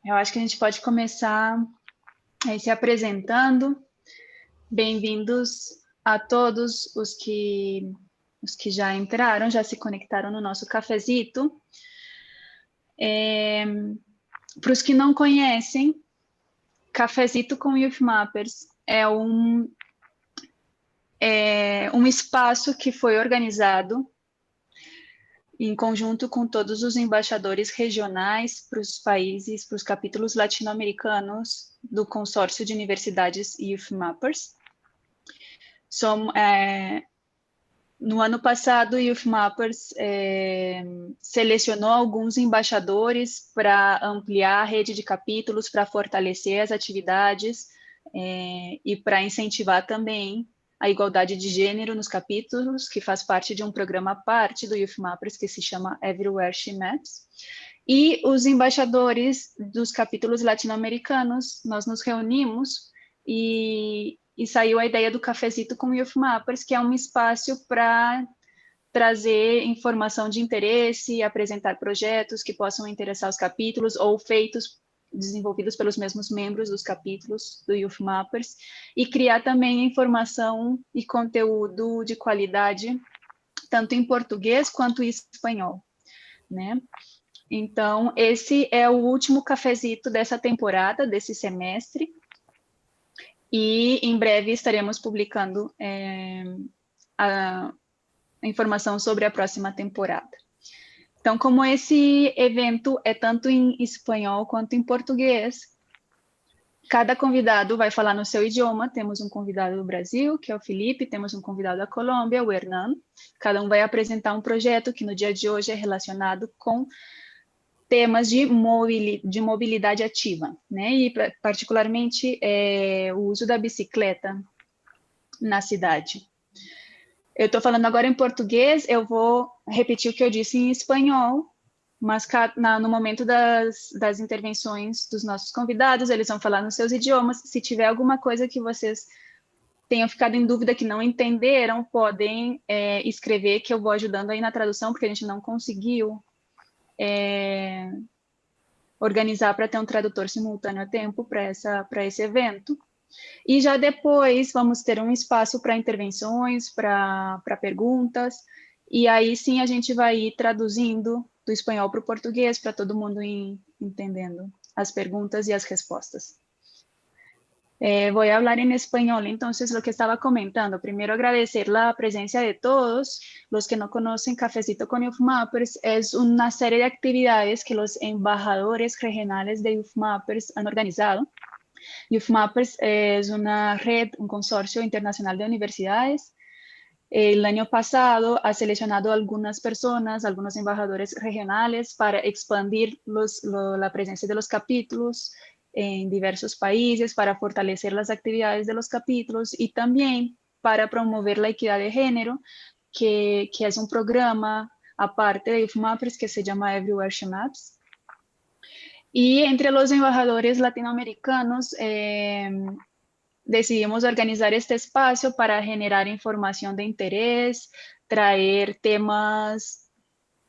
Eu acho que a gente pode começar aí se apresentando. Bem-vindos a todos os que já entraram, já se conectaram no nosso cafezito. Para os que não conhecem, Cafezito com Youth Mappers é um espaço que foi organizado em conjunto com todos os embaixadores regionais para os países, para os capítulos latino-americanos do consórcio de universidades Youth Mappers. No ano passado, o Youth Mappers selecionou alguns embaixadores para ampliar a rede de capítulos, para fortalecer as atividades e para incentivar também a igualdade de gênero nos capítulos, que faz parte de um programa à parte do Youth Mappers, que se chama Everywhere She Maps. E os embaixadores dos capítulos latino-americanos, nós nos reunimos e saiu a ideia do Cafezito com Youth Mappers, que é um espaço para trazer informação de interesse, apresentar projetos que possam interessar os capítulos ou desenvolvidos pelos mesmos membros dos capítulos do Youth Mappers, e criar também informação e conteúdo de qualidade, tanto em português quanto em espanhol, né? Então, esse é o último cafezito dessa temporada, desse semestre, e em breve estaremos publicando a informação sobre a próxima temporada. Então, como esse evento é tanto em espanhol quanto em português, cada convidado vai falar no seu idioma. Temos um convidado do Brasil, que é o Felipe, temos um convidado da Colômbia, o Hernan. Cada um vai apresentar um projeto que no dia de hoje é relacionado com temas de mobilidade ativa, né? E particularmente o uso da bicicleta na cidade. Eu estou falando agora em português, eu vou repetir o que eu disse em espanhol, mas no momento das intervenções dos nossos convidados, eles vão falar nos seus idiomas. Se tiver alguma coisa que vocês tenham ficado em dúvida, que não entenderam, podem escrever, que eu vou ajudando aí na tradução, porque a gente não conseguiu organizar para ter um tradutor simultâneo a tempo para esse evento. E já depois vamos ter um espaço para intervenções, para perguntas, e aí sim a gente vai ir traduzindo do espanhol para o português, para todo mundo ir entendendo as perguntas y as respuestas. Voy a hablar en español. Entonces, lo que estaba comentando, primero agradecer la presencia de todos. Los que no conocen, Cafecito con Youth Mappers es una serie de actividades que los embajadores regionales de Youth Mappers han organizado. Youth Mappers es una red, un consorcio internacional de universidades. El año pasado ha seleccionado algunas personas, algunos embajadores regionales para expandir la presencia de los capítulos en diversos países, para fortalecer las actividades de los capítulos y también para promover la equidad de género, que es un programa aparte de Youth Mappers que se llama Everywhere She Maps. Y entre los embajadores latinoamericanos decidimos organizar este espacio para generar información de interés, traer temas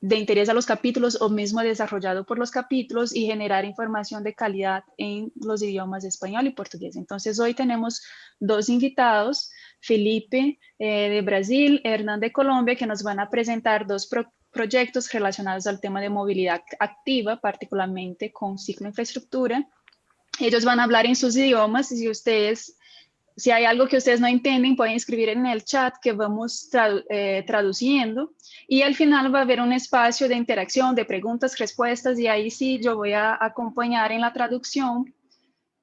de interés a los capítulos o mismo desarrollado por los capítulos y generar información de calidad en los idiomas español y portugués. Entonces, hoy tenemos dos invitados, Felipe de Brasil, Hernán de Colombia, que nos van a presentar dos proyectos relacionados al tema de movilidad activa, particularmente con ciclo infraestructura. Ellos van a hablar en sus idiomas y si hay algo que ustedes no entienden, pueden escribir en el chat que vamos traduciendo. Y al final va a haber un espacio de interacción, de preguntas, respuestas, y ahí sí yo voy a acompañar en la traducción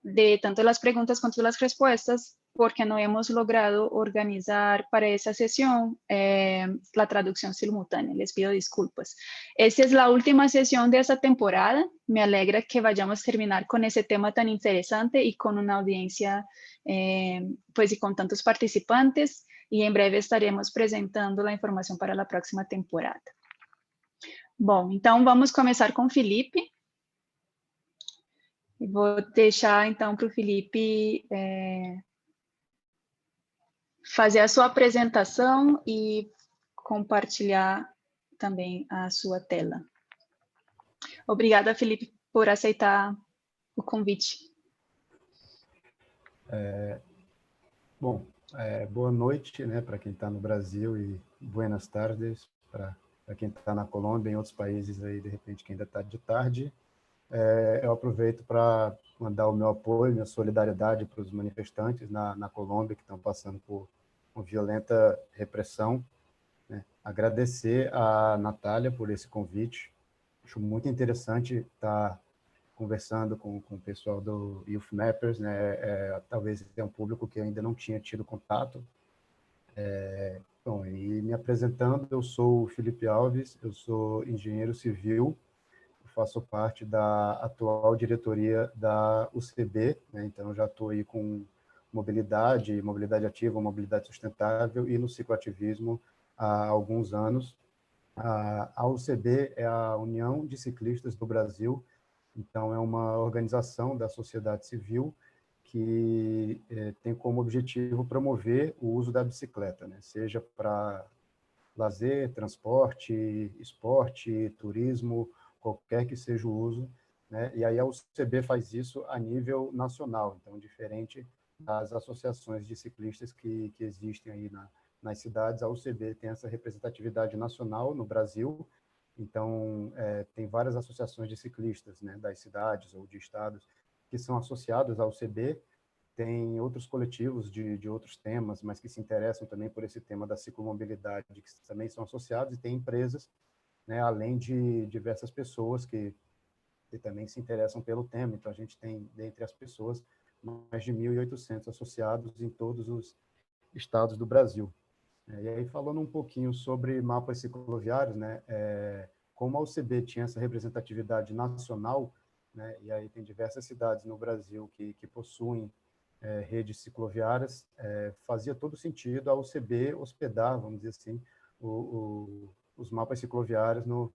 de tanto las preguntas cuanto las respuestas, porque no hemos logrado organizar para esa sesión la traducción simultánea. Les pido disculpas. Esta es la última sesión de esta temporada. Me alegra que vayamos a terminar con ese tema tan interesante y con una audiencia, pues, y con tantos participantes. Y en breve estaremos presentando la información para la próxima temporada. Bom, então vamos começar com o Felipe. Vou deixar, então, para o Felipe fazer a sua apresentação e compartilhar também a sua tela. Obrigada, Felipe, por aceitar o convite. Bom, boa noite, né, para quem está no Brasil e buenas tardes para quem está na Colômbia, em outros países aí, de repente, que ainda está de tarde. Eu aproveito para mandar o meu apoio, minha solidariedade para os manifestantes na Colômbia que estão passando por uma violenta repressão, né? Agradecer a Natália por esse convite. Acho muito interessante estar conversando com o pessoal do Youth Mappers, né? Talvez é um público que ainda não tinha tido contato. Bom, e me apresentando, eu sou o Felipe Alves, eu sou engenheiro civil, faço parte da atual diretoria da UCB, né? Então eu já estou aí com mobilidade ativa, mobilidade sustentável e no cicloativismo há alguns anos. A UCB é a União de Ciclistas do Brasil, então é uma organização da sociedade civil que tem como objetivo promover o uso da bicicleta, né? Seja para lazer, transporte, esporte, turismo, qualquer que seja o uso, né? E aí a UCB faz isso a nível nacional, então diferente das associações de ciclistas que existem aí nas cidades, a UCB tem essa representatividade nacional no Brasil, então tem várias associações de ciclistas, né, das cidades ou de estados que são associadas à UCB. Tem outros coletivos de outros temas, mas que se interessam também por esse tema da ciclomobilidade, que também são associados, e tem empresas, né, além de diversas pessoas que também se interessam pelo tema. Então, a gente tem, dentre as pessoas, mais de 1.800 associados em todos os estados do Brasil. E aí, falando um pouquinho sobre mapas cicloviários, né, como a UCB tinha essa representatividade nacional, né, e aí tem diversas cidades no Brasil que possuem redes cicloviárias, fazia todo sentido a UCB hospedar, vamos dizer assim, os mapas cicloviários no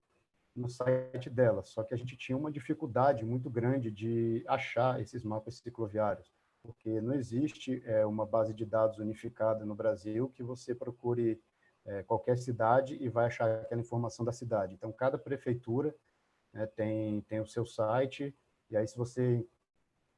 site dela. Só que a gente tinha uma dificuldade muito grande de achar esses mapas cicloviários, porque não existe uma base de dados unificada no Brasil que você procure qualquer cidade e vai achar aquela informação da cidade. Então, cada prefeitura, né, tem o seu site, e aí se você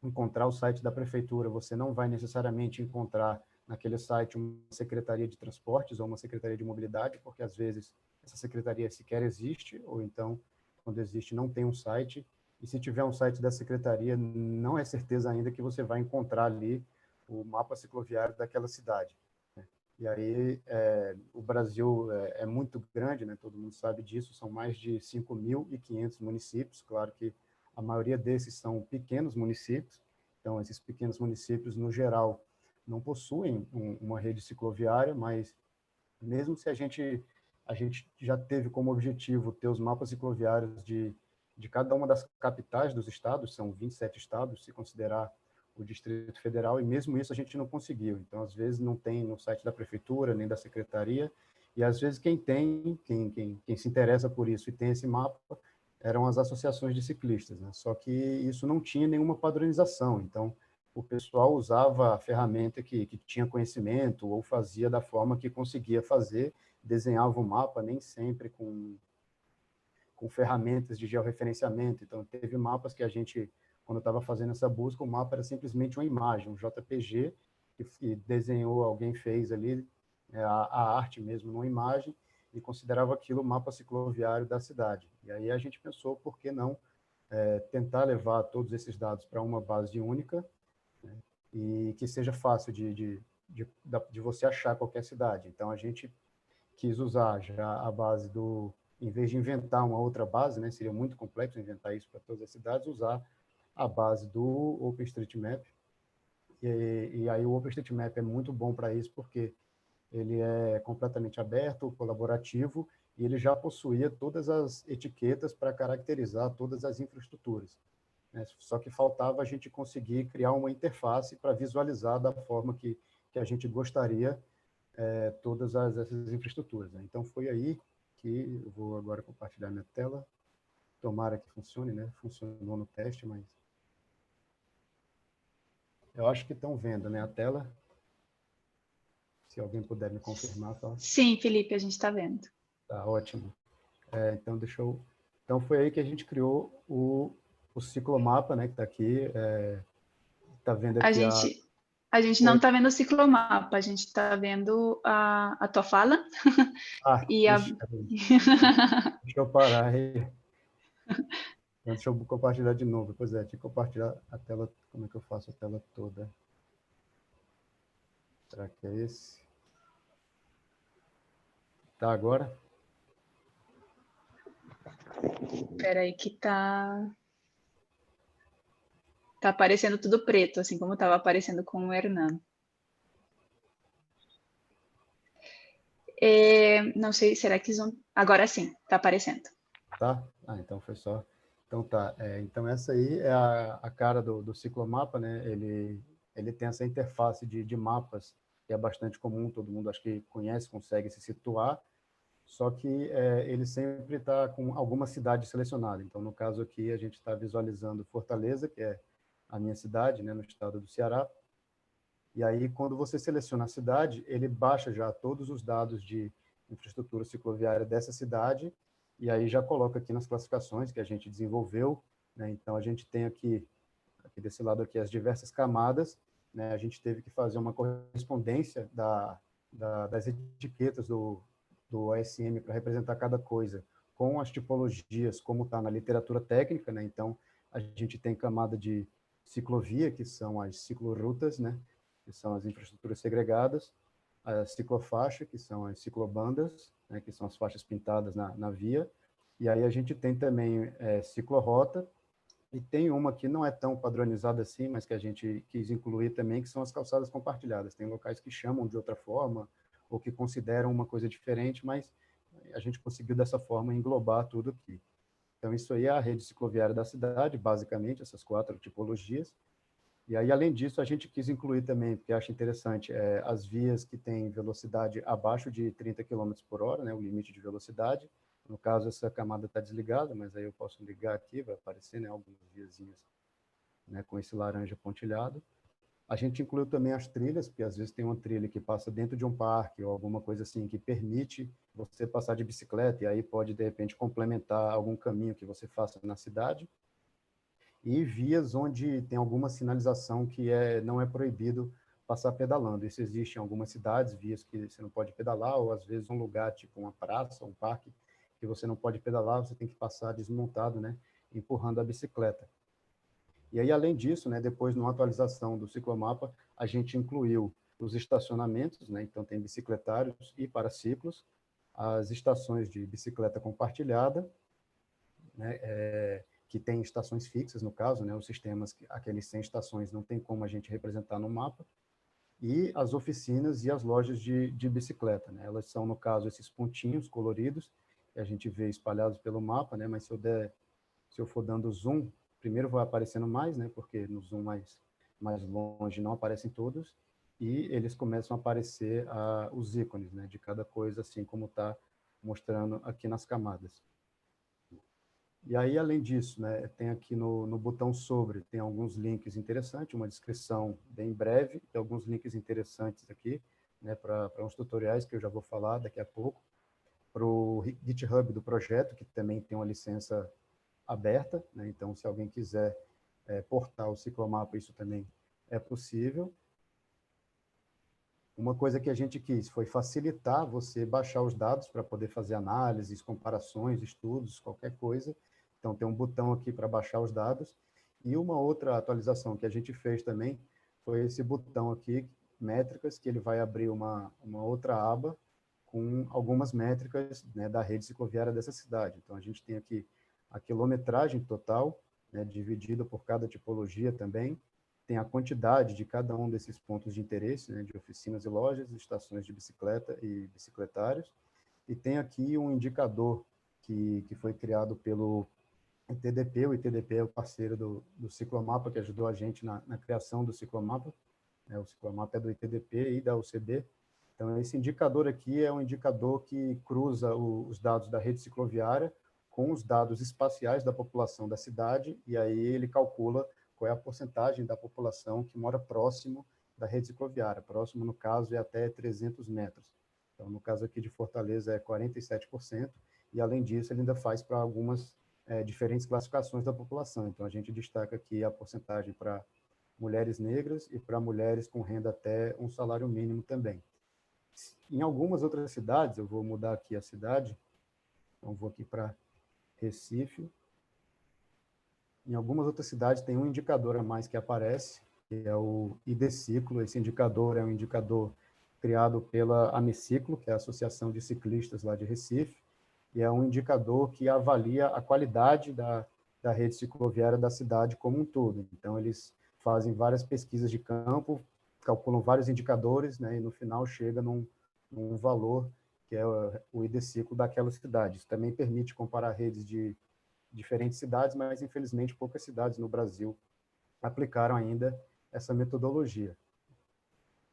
encontrar o site da prefeitura, você não vai necessariamente encontrar naquele site uma secretaria de transportes ou uma secretaria de mobilidade, porque às vezes essa secretaria sequer existe, ou então, quando existe, não tem um site, e se tiver um site da secretaria, não é certeza ainda que você vai encontrar ali o mapa cicloviário daquela cidade. E aí, o Brasil é muito grande, né? Todo mundo sabe disso, são mais de 5.500 municípios, claro que a maioria desses são pequenos municípios, então esses pequenos municípios, no geral, não possuem uma rede cicloviária, mas mesmo se a gente já teve como objetivo ter os mapas cicloviários de cada uma das capitais dos estados, são 27 estados, se considerar o Distrito Federal, e mesmo isso a gente não conseguiu. Então, às vezes, não tem no site da prefeitura, nem da secretaria, e às vezes quem se interessa por isso e tem esse mapa, eram as associações de ciclistas, né? Só que isso não tinha nenhuma padronização, então o pessoal usava a ferramenta que tinha conhecimento ou fazia da forma que conseguia fazer, desenhava o mapa, nem sempre com ferramentas de georreferenciamento. Então, teve mapas que a gente, quando estava fazendo essa busca, o mapa era simplesmente uma imagem, um JPG, que desenhou, alguém fez ali a arte mesmo numa imagem, e considerava aquilo o mapa cicloviário da cidade. E aí a gente pensou, por que não tentar levar todos esses dados para uma base única, né, e que seja fácil de você achar qualquer cidade. Então, a gente quis usar já a base em vez de inventar uma outra base, né, seria muito complexo inventar isso para todas as cidades, usar a base do OpenStreetMap. E aí o OpenStreetMap é muito bom para isso, porque ele é completamente aberto, colaborativo, e ele já possuía todas as etiquetas para caracterizar todas as infraestruturas, né? Só que faltava a gente conseguir criar uma interface para visualizar da forma que a gente gostaria todas essas infraestruturas, né? Então, foi aí que eu vou agora compartilhar minha tela. Tomara que funcione, né? Funcionou no teste, mas eu acho que estão vendo, né, a tela. Se alguém puder me confirmar, tá? Sim, Felipe, a gente está vendo. Tá ótimo. Então, então, foi aí que a gente criou o ciclomapa, né, que está aqui, está vendo A aqui a... gente, a gente não Oi? está vendo o ciclomapa, a gente está vendo a tua fala Ah, e a... ixi, peraí. Deixa eu parar aí. Então, deixa eu compartilhar de novo. Pois é, deixa eu compartilhar a tela. Como é que eu faço a tela toda? Será que é esse? Tá agora? Espera aí que tá aparecendo tudo preto, assim como estava aparecendo com o Hernando. Não sei, será que zoom... Agora sim, está aparecendo. Tá? Ah, então foi só. Então tá. Então essa aí é a cara do ciclomapa, né? Ele tem essa interface de mapas que é bastante comum, todo mundo acho que conhece, consegue se situar, só que ele sempre está com alguma cidade selecionada. Então, no caso aqui, a gente está visualizando Fortaleza, que é a minha cidade, né, no estado do Ceará. E aí, quando você seleciona a cidade, ele baixa já todos os dados de infraestrutura cicloviária dessa cidade, e aí já coloca aqui nas classificações que a gente desenvolveu, né? Então, a gente tem aqui desse lado aqui, as diversas camadas, né? A gente teve que fazer uma correspondência das etiquetas do OSM para representar cada coisa, com as tipologias, como está na literatura técnica, né? Então, a gente tem camada de ciclovia, que são as ciclorotas, né? Que são as infraestruturas segregadas, a ciclofaixa, que são as ciclobandas, né? Que são as faixas pintadas na via, e aí a gente tem também ciclorrota, e tem uma que não é tão padronizada assim, mas que a gente quis incluir também, que são as calçadas compartilhadas. Tem locais que chamam de outra forma, ou que consideram uma coisa diferente, mas a gente conseguiu dessa forma englobar tudo aqui. Então, isso aí é a rede cicloviária da cidade, basicamente, essas 4 tipologias. E aí, além disso, a gente quis incluir também, porque acho interessante, as vias que têm velocidade abaixo de 30 km por hora, né, o limite de velocidade. No caso, essa camada está desligada, mas aí eu posso ligar aqui, vai aparecer, né, algumas viazinhas, né, com esse laranja pontilhado. A gente incluiu também as trilhas, porque às vezes tem uma trilha que passa dentro de um parque ou alguma coisa assim que permite você passar de bicicleta, e aí pode, de repente, complementar algum caminho que você faça na cidade. E vias onde tem alguma sinalização que não é proibido passar pedalando. Isso existe em algumas cidades, vias que você não pode pedalar, ou às vezes um lugar tipo uma praça, um parque, que você não pode pedalar, você tem que passar desmontado, né, empurrando a bicicleta. E aí, além disso, né, depois, numa atualização do ciclomapa, a gente incluiu os estacionamentos, né, então tem bicicletários e paraciclos, as estações de bicicleta compartilhada, né, que tem estações fixas, no caso, né, os sistemas, aqueles sem estações, não tem como a gente representar no mapa, e as oficinas e as lojas de bicicleta. Né, elas são, no caso, esses pontinhos coloridos, que a gente vê espalhados pelo mapa, né, mas se eu for dando zoom, primeiro vai aparecendo mais, né, porque no zoom mais longe não aparecem todos, e eles começam a aparecer os ícones, né, de cada coisa, assim como está mostrando aqui nas camadas. E aí, além disso, né, tem aqui no botão sobre, tem alguns links interessantes, uma descrição bem breve, e alguns links interessantes aqui, né, para uns tutoriais que eu já vou falar daqui a pouco, para o GitHub do projeto, que também tem uma licença aberta, né, então se alguém quiser portar o ciclomapa, isso também é possível. Uma coisa que a gente quis foi facilitar você baixar os dados para poder fazer análises, comparações, estudos, qualquer coisa. Então, tem um botão aqui para baixar os dados. E uma outra atualização que a gente fez também foi esse botão aqui, métricas, que ele vai abrir uma outra aba com algumas métricas, né, da rede cicloviária dessa cidade. Então, a gente tem aqui a quilometragem total, né, dividida por cada tipologia também, tem a quantidade de cada um desses pontos de interesse, né, de oficinas e lojas, estações de bicicleta e bicicletários, e tem aqui um indicador que foi criado pelo ITDP. O ITDP é o parceiro do Ciclomapa, que ajudou a gente na criação do Ciclomapa, né, o Ciclomapa é do ITDP e da UCB. Então, esse indicador aqui é um indicador que cruza os dados da rede cicloviária com os dados espaciais da população da cidade, e aí ele calcula qual é a porcentagem da população que mora próximo da rede cicloviária. Próximo, no caso, é até 300 metros. Então, no caso aqui de Fortaleza, é 47%, e além disso, ele ainda faz para algumas diferentes classificações da população. Então, a gente destaca aqui a porcentagem para mulheres negras e para mulheres com renda até um salário mínimo também. Em algumas outras cidades, eu vou mudar aqui a cidade, então vou aqui para Recife. Em algumas outras cidades tem um indicador a mais que aparece, que é o ID-ciclo. Esse indicador é um indicador criado pela Amiciclo, que é a Associação de Ciclistas lá de Recife, e é um indicador que avalia a qualidade da rede cicloviária da cidade como um todo. Então, eles fazem várias pesquisas de campo, calculam vários indicadores, né, e no final chega num valor que é o ID-ciclo daquela cidade. Isso também permite comparar redes de diferentes cidades, mas infelizmente poucas cidades no Brasil aplicaram ainda essa metodologia.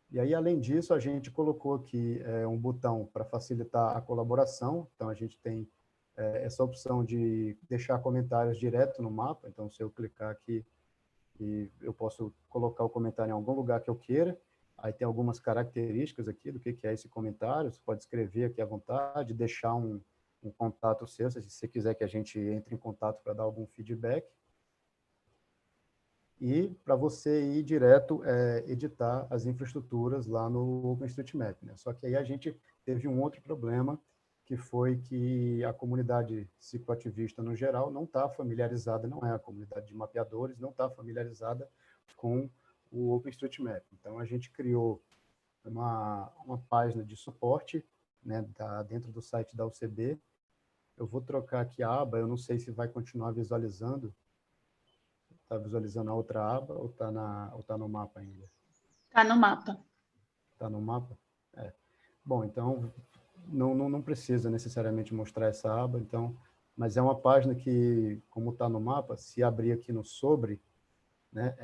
E aí, além disso, a gente colocou aqui um botão para facilitar a colaboração. Então, a gente tem essa opção de deixar comentários direto no mapa. Então, se eu clicar aqui, e eu posso colocar o comentário em algum lugar que eu queira. Aí tem algumas características aqui do que é esse comentário. Você pode escrever aqui à vontade, deixar um contato seu, se você quiser que a gente entre em contato para dar algum feedback. E para você ir direto editar as infraestruturas lá no OpenStreetMap, né? Só que aí a gente teve um outro problema, que foi que a comunidade cicloativista no geral não está familiarizada, não é a comunidade de mapeadores, não está familiarizada com o OpenStreetMap. Então a gente criou uma página de suporte, né, dentro do site da UCB. Eu vou trocar aqui a aba, eu não sei se vai continuar visualizando. Está visualizando a outra aba ou está no mapa ainda? Está no mapa. Está no mapa? É. Bom, então não precisa necessariamente mostrar essa aba, então, mas é uma página que, como está no mapa, se abrir aqui no sobre, né,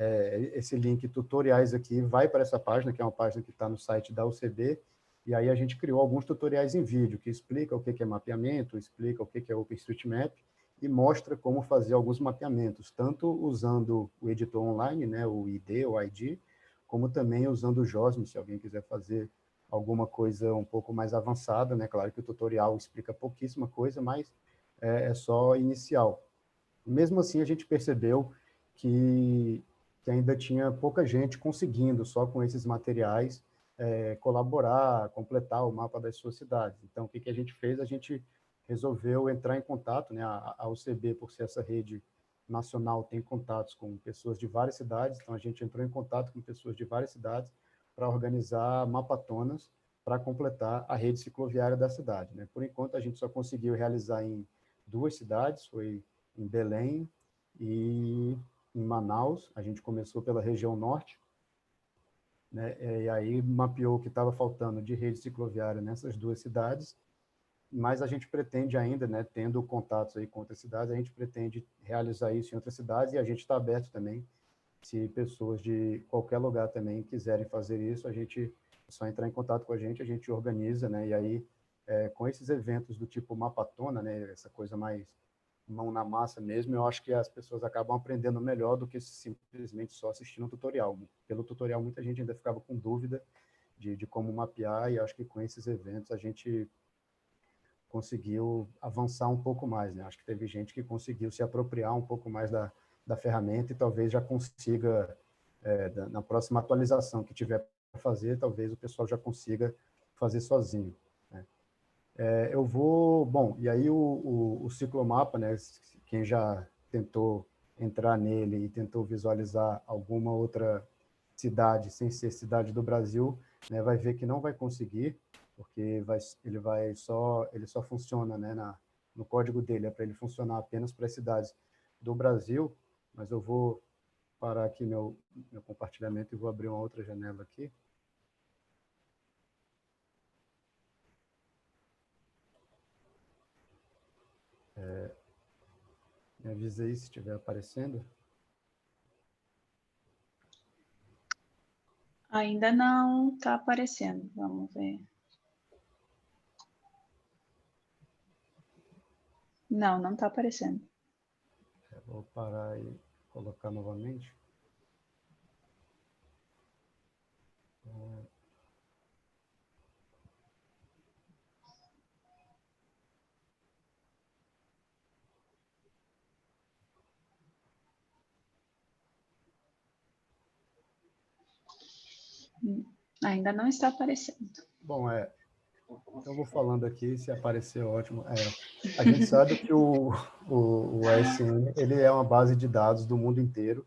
esse link tutoriais aqui vai para essa página, que é uma página que está no site da UCB, e aí a gente criou alguns tutoriais em vídeo, que explica o que é mapeamento, explica o que é OpenStreetMap, e mostra como fazer alguns mapeamentos, tanto usando o editor online, né, o ID, o ID, como também usando o JOSM, se alguém quiser fazer alguma coisa um pouco mais avançada, né? Claro que o tutorial explica pouquíssima coisa, mas é só inicial. Mesmo assim, a gente percebeu que ainda tinha pouca gente conseguindo, só com esses materiais, colaborar, completar o mapa das suas cidades. Então, o que a gente fez? A gente resolveu entrar em contato, né? A UCB, por ser essa rede nacional, tem contatos com pessoas de várias cidades, então a gente entrou em contato com pessoas de várias cidades para organizar mapatonas para completar a rede cicloviária da cidade, né? Por enquanto, a gente só conseguiu realizar em 2 cidades, foi em Belém e em Manaus. A gente começou pela região norte, né? E aí mapeou o que estava faltando de rede cicloviária nessas 2 cidades, mas a gente pretende ainda, né, tendo contatos aí com outras cidades, a gente pretende realizar isso em outras cidades, e a gente está aberto também, se pessoas de qualquer lugar também quiserem fazer isso, a gente é só entrar em contato com a gente organiza, né, e aí com esses eventos do tipo Mapatona, né, essa coisa mais mão na massa mesmo, eu acho que as pessoas acabam aprendendo melhor do que simplesmente só assistindo um tutorial. Pelo tutorial, muita gente ainda ficava com dúvida de como mapear, e acho que com esses eventos a gente conseguiu avançar um pouco mais, né? Acho que teve gente que conseguiu se apropriar um pouco mais da ferramenta e talvez já consiga, na próxima atualização que tiver para fazer, talvez o pessoal já consiga fazer sozinho, né? Eu vou... Bom, e aí o ciclomapa, né? Quem já tentou entrar nele e tentou visualizar alguma outra cidade, sem ser cidade do Brasil, né, vai ver que não vai conseguir, porque ele só funciona, né, no código dele, é para ele funcionar apenas para as cidades do Brasil, mas eu vou parar aqui meu compartilhamento e vou abrir uma outra janela aqui. Me avisa aí se estiver aparecendo. Ainda não está aparecendo. Vamos ver. Não está aparecendo. Vou parar e colocar novamente. Ainda não está aparecendo. Bom, então eu vou falando aqui, se aparecer, ótimo. A gente sabe que o ASM, ele é uma base de dados do mundo inteiro.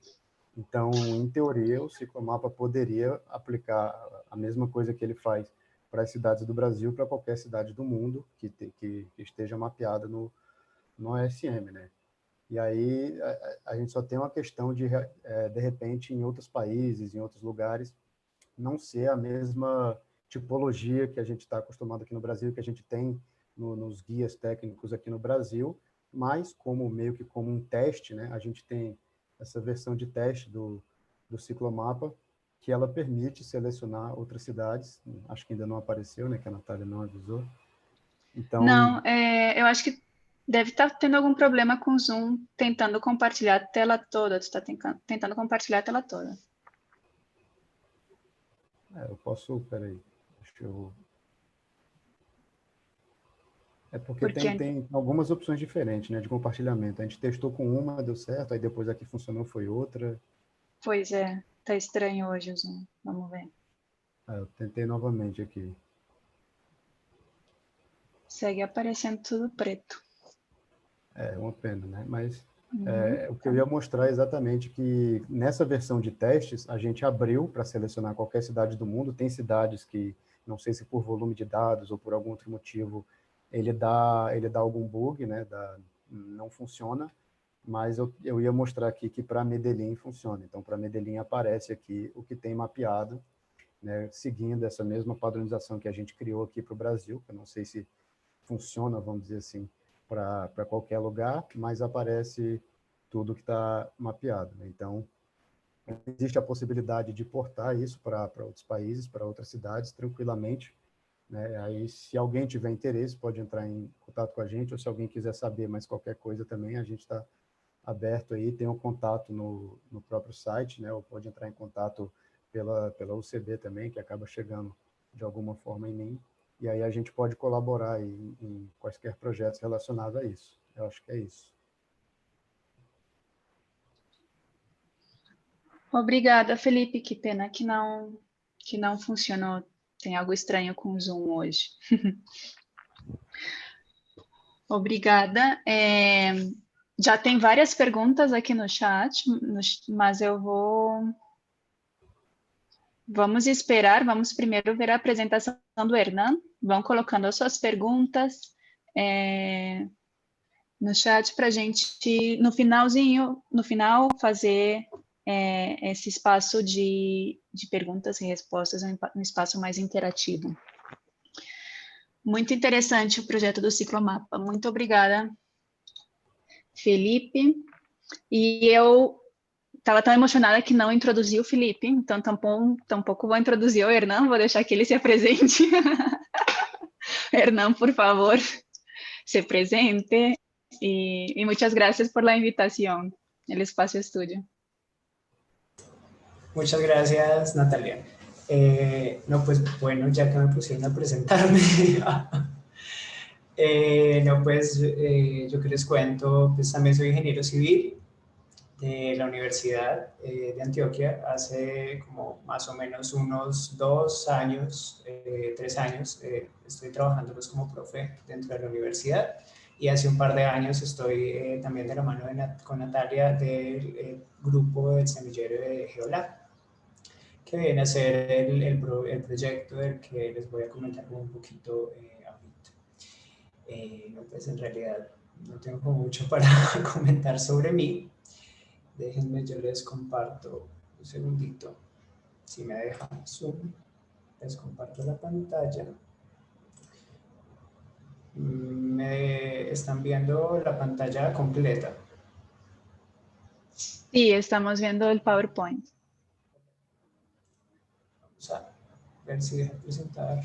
Então, em teoria, o ciclomapa poderia aplicar a mesma coisa que ele faz para as cidades do Brasil, para qualquer cidade do mundo que esteja mapeada no OSM, né? E aí a gente só tem uma questão de repente, em outros países, em outros lugares, não ser a mesma tipologia que a gente está acostumado aqui no Brasil, que a gente tem nos guias técnicos aqui no Brasil, mas meio que como um teste, né? A gente tem essa versão de teste do ciclomapa, que ela permite selecionar outras cidades. Acho que ainda não apareceu, né? Que a Natália não avisou. Então, Não, eu acho que deve estar tendo algum problema com o Zoom, tentando compartilhar a tela toda. Tu está tentando compartilhar a tela toda. eu posso, peraí, deixa eu... porque Porque, tem algumas opções diferentes, né, de compartilhamento. A gente testou com uma, deu certo, aí depois a que funcionou foi outra. pois é, tá estranho hoje o Zoom. Vamos ver. Eu tentei novamente aqui. Segue aparecendo tudo preto. É uma pena, né? Mas o que Tá. eu ia mostrar é exatamente que nessa versão de testes, a gente abriu para selecionar qualquer cidade do mundo. Tem cidades que, não sei se por volume de dados ou por algum outro motivo, ele dá algum bug, né? Não funciona. Mas eu ia mostrar aqui que para Medellín funciona. Então, para Medellín aparece aqui o que tem mapeado, né? Seguindo essa mesma padronização que a gente criou aqui para o Brasil, que eu não sei se funciona, vamos dizer assim, para qualquer lugar, mas aparece tudo que está mapeado, né? Então, existe a possibilidade de portar isso para outros países, para outras cidades, tranquilamente, né? Aí, se alguém tiver interesse, pode entrar em contato com a gente, ou se alguém quiser saber mais qualquer coisa também, a gente está aberto aí, tem um contato no próprio site, né? Ou pode entrar em contato pela UCB também, que acaba chegando de alguma forma em mim, e aí a gente pode colaborar em quaisquer projetos relacionados a isso. Eu acho que é isso. Obrigada, Felipe. Que pena que não funcionou. Tem algo estranho com o Zoom hoje. Obrigada. Já tem várias perguntas aqui no chat, mas vamos esperar, vamos primeiro ver a apresentação do Hernan. Vão colocando as suas perguntas no chat para a gente, no final, fazer esse espaço de perguntas e respostas, um espaço mais interativo. Muito interessante o projeto do Ciclomapa. Muito obrigada, Felipe. E eu estava tão emocionada que não introduzi o Felipe, então tampouco vou introduzir o Hernan, vou deixar que ele se apresente. Hernan, por favor, se presente. Y muchas gracias por la invitación. El espacio es tuyo. Muchas gracias, Natalia. No, pues bueno, ya que me pusieron a presentarme, no, pues yo que les cuento, pues también soy ingeniero civil de la Universidad de Antioquia. Hace como más o menos unos 2 años, 3 años, estoy trabajando pues como profe dentro de la universidad, y hace un par de años estoy también de la mano con Natalia del grupo del semillero de Geolab, que viene a ser el proyecto del que les voy a comentar un poquito ahorita. No, pues en realidad no tengo mucho para comentar sobre mí. Déjenme, yo les comparto un segundito, si me dejan zoom, les comparto la pantalla. ¿Me están viendo la pantalla completa? Sí, estamos viendo el PowerPoint. Vamos a ver si deja presentar.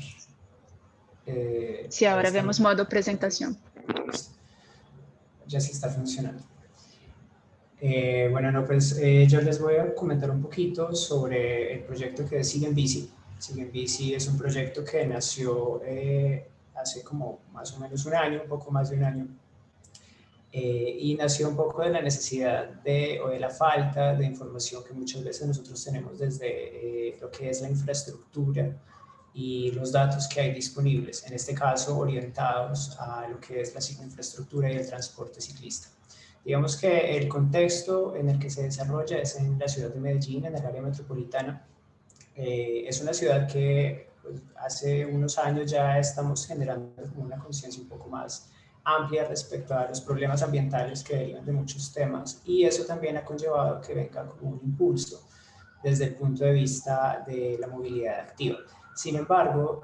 Sí, ahora vemos modo presentación. Ya sí está funcionando. Bueno, no, pues yo les voy a comentar un poquito sobre el proyecto que es Sigue en Bici. Sigue en Bici es un proyecto que nació hace como más o menos un año, un poco más de un año, y nació un poco de la necesidad o de la falta de información que muchas veces nosotros tenemos desde lo que es la infraestructura y los datos que hay disponibles, en este caso orientados a lo que es la cicloinfraestructura y el transporte ciclista. Digamos que el contexto en el que se desarrolla es en la ciudad de Medellín, en el área metropolitana. Es una ciudad que pues, hace unos años ya estamos generando una conciencia un poco más amplia respecto a los problemas ambientales que derivan de muchos temas, y eso también ha conllevado que venga como un impulso desde el punto de vista de la movilidad activa. Sin embargo,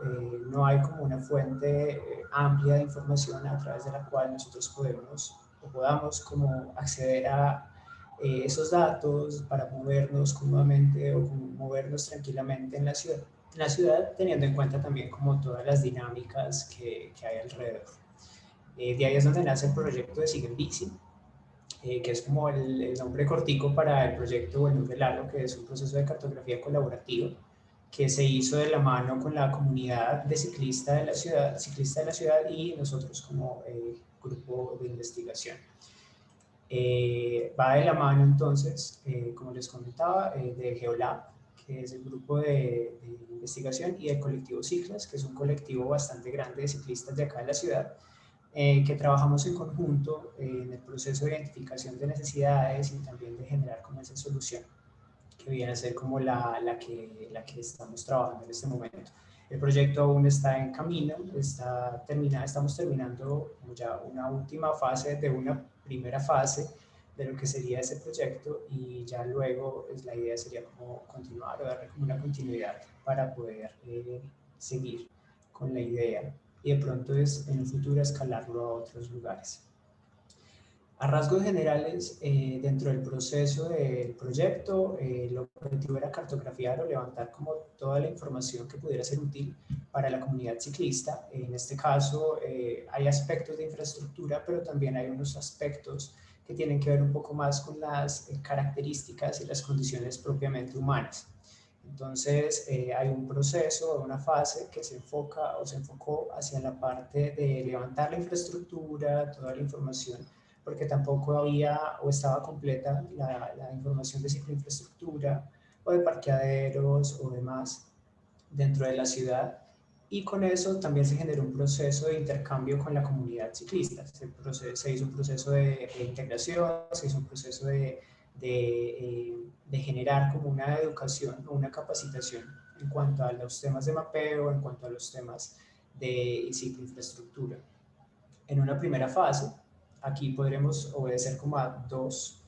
no hay como una fuente amplia de información a través de la cual nosotros podamos como acceder a esos datos para movernos cómodamente o como movernos tranquilamente en la ciudad, teniendo en cuenta también como todas las dinámicas que hay alrededor. De ahí es donde nace el proyecto de Sigue en Bici, que es como el nombre cortico para el proyecto, o el nombre largo, que es un proceso de cartografía colaborativa que se hizo de la mano con la comunidad de ciclista de la ciudad y nosotros como grupo de investigación. Va de la mano entonces, como les comentaba, de Geolab, que es el grupo de investigación, y el colectivo Ciclas, que es un colectivo bastante grande de ciclistas de acá en la ciudad, que trabajamos en conjunto en el proceso de identificación de necesidades y también de generar como esa solución que viene a ser como la que estamos trabajando en este momento. El proyecto aún está en camino, estamos terminando ya una última fase de una primera fase de lo que sería ese proyecto, y ya luego la idea sería como continuar o darle como una continuidad para poder seguir con la idea y de pronto en un futuro escalarlo a otros lugares. A rasgos generales, dentro del proceso del proyecto, el objetivo era cartografiar o levantar como toda la información que pudiera ser útil para la comunidad ciclista. En este caso, hay aspectos de infraestructura, pero también hay unos aspectos que tienen que ver un poco más con las características y las condiciones propiamente humanas. Entonces, hay un proceso, una fase que se enfoca o se enfocó hacia la parte de levantar la infraestructura, toda la información, porque tampoco había o estaba completa la información de cicloinfraestructura o de parqueaderos o demás dentro de la ciudad, y con eso también se generó un proceso de intercambio con la comunidad ciclista. Se hizo un proceso de integración, se hizo un proceso de generar como una educación o una capacitación en cuanto a los temas de mapeo, en cuanto a los temas de cicloinfraestructura. En una primera fase, aquí podremos obedecer como a dos,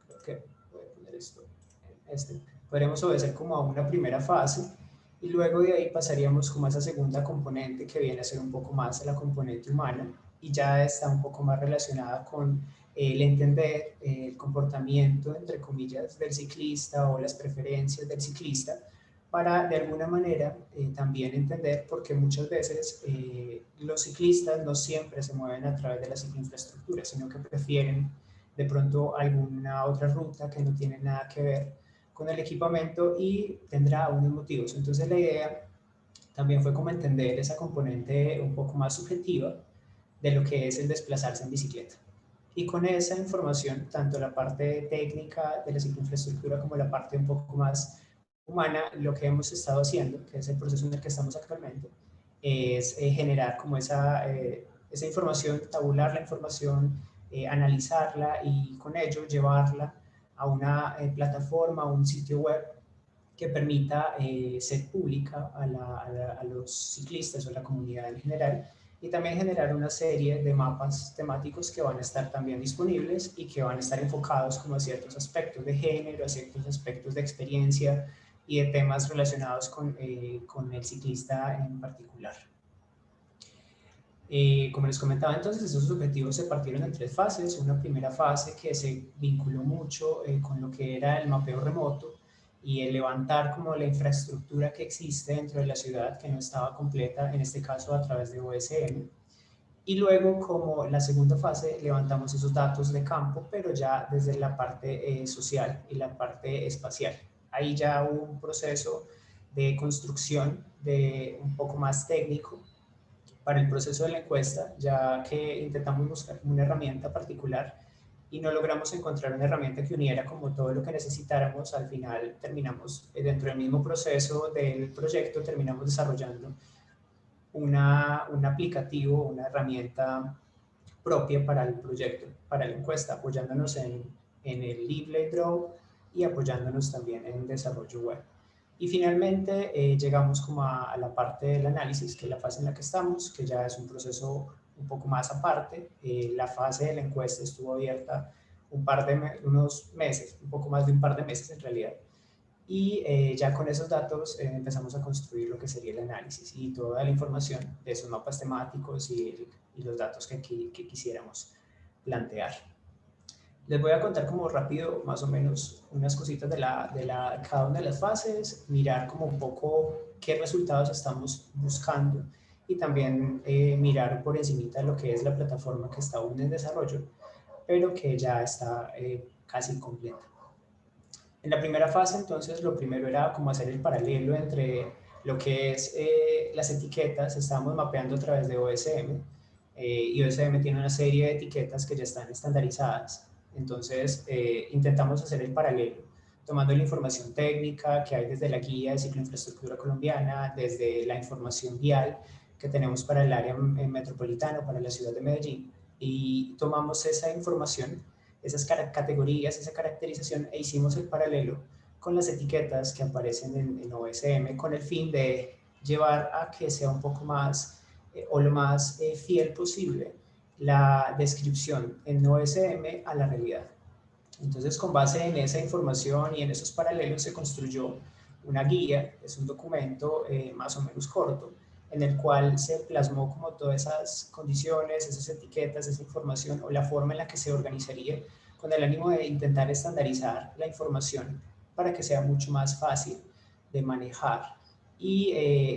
creo que voy a poner esto en podremos obedecer como a una primera fase, y luego de ahí pasaríamos como a esa segunda componente que viene a ser un poco más la componente humana, y ya está un poco más relacionada con el entender el comportamiento, entre comillas, del ciclista o las preferencias del ciclista, para de alguna manera también entender por qué muchas veces los ciclistas no siempre se mueven a través de la cicloinfraestructura, sino que prefieren de pronto alguna otra ruta que no tiene nada que ver con el equipamiento y tendrá unos motivos. Entonces la idea también fue como entender esa componente un poco más subjetiva de lo que es el desplazarse en bicicleta. Y con esa información, tanto la parte técnica de la cicloinfraestructura como la parte un poco más humana, lo que hemos estado haciendo, que es el proceso en el que estamos actualmente, es generar como esa información, tabular la información, analizarla y con ello llevarla a una plataforma, a un sitio web que permita ser pública a los ciclistas o a la comunidad en general, y también generar una serie de mapas temáticos que van a estar también disponibles y que van a estar enfocados como a ciertos aspectos de género, a ciertos aspectos de experiencia y de temas relacionados con el ciclista en particular. Como les comentaba, entonces esos objetivos se partieron en tres fases. Una primera fase que se vinculó mucho con lo que era el mapeo remoto y el levantar como la infraestructura que existe dentro de la ciudad que no estaba completa, en este caso a través de OSM. Y luego, como la segunda fase, levantamos esos datos de campo, pero ya desde la parte social y la parte espacial. Ahí ya hubo un proceso de construcción de un poco más técnico para el proceso de la encuesta, ya que intentamos buscar una herramienta particular y no logramos encontrar una herramienta que uniera como todo lo que necesitáramos. Al final terminamos dentro del mismo proceso del proyecto, terminamos desarrollando un aplicativo, una herramienta propia para el proyecto, para la encuesta, apoyándonos en el Live Draw y apoyándonos también en desarrollo web. Y finalmente llegamos como a la parte del análisis, que es la fase en la que estamos, que ya es un proceso un poco más aparte. La fase de la encuesta estuvo abierta unos meses, un poco más de un par de meses en realidad. Y ya con esos datos empezamos a construir lo que sería el análisis y toda la información de esos mapas temáticos y los datos que quisiéramos plantear. Les voy a contar como rápido más o menos unas cositas de cada una de las fases, mirar como un poco qué resultados estamos buscando y también mirar por encimita lo que es la plataforma que está aún en desarrollo, pero que ya está casi completa. En la primera fase, entonces, lo primero era como hacer el paralelo entre lo que es las etiquetas. Estábamos mapeando a través de OSM, y OSM tiene una serie de etiquetas que ya están estandarizadas. Entonces, intentamos hacer el paralelo, tomando la información técnica que hay desde la guía de cicloinfraestructura colombiana, desde la información vial que tenemos para el área metropolitana, para la ciudad de Medellín, y tomamos esa información, esas categorías, esa caracterización, e hicimos el paralelo con las etiquetas que aparecen en OSM con el fin de llevar a que sea un poco más o lo más fiel posible la descripción en OSM a la realidad. Entonces, con base en esa información y en esos paralelos se construyó una guía, es un documento más o menos corto, en el cual se plasmó como todas esas condiciones, esas etiquetas, esa información o la forma en la que se organizaría con el ánimo de intentar estandarizar la información para que sea mucho más fácil de manejar. Y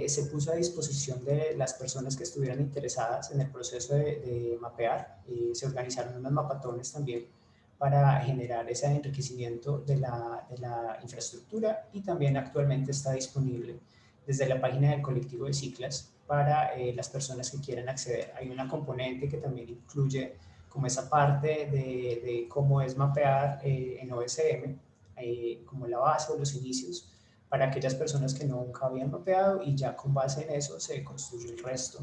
se puso a disposición de las personas que estuvieran interesadas en el proceso de mapear. Se organizaron unos mapatones también para generar ese enriquecimiento de la infraestructura, y también actualmente está disponible desde la página del colectivo de Ciclas para las personas que quieran acceder. Hay una componente que también incluye como esa parte de cómo es mapear en OSM, como la base o los inicios, para aquellas personas que nunca habían mapeado, y ya con base en eso se construye el resto,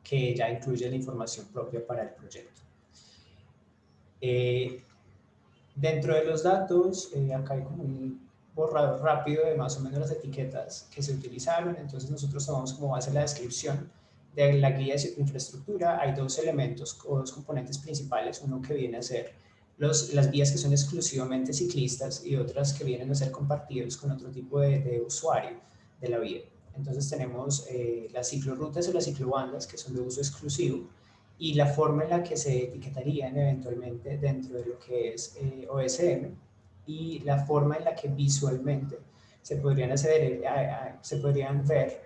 que ya incluye la información propia para el proyecto. Dentro de los datos, acá hay como un borrador rápido de más o menos las etiquetas que se utilizaron. Entonces nosotros tomamos como base la descripción de la guía de infraestructura. Hay dos elementos o dos componentes principales, uno que viene a ser las vías que son exclusivamente ciclistas y otras que vienen a ser compartidos con otro tipo de usuario de la vía. Entonces tenemos las ciclorrutas o las ciclobandas, que son de uso exclusivo, y la forma en la que se etiquetarían eventualmente dentro de lo que es OSM, y la forma en la que visualmente se podrían ver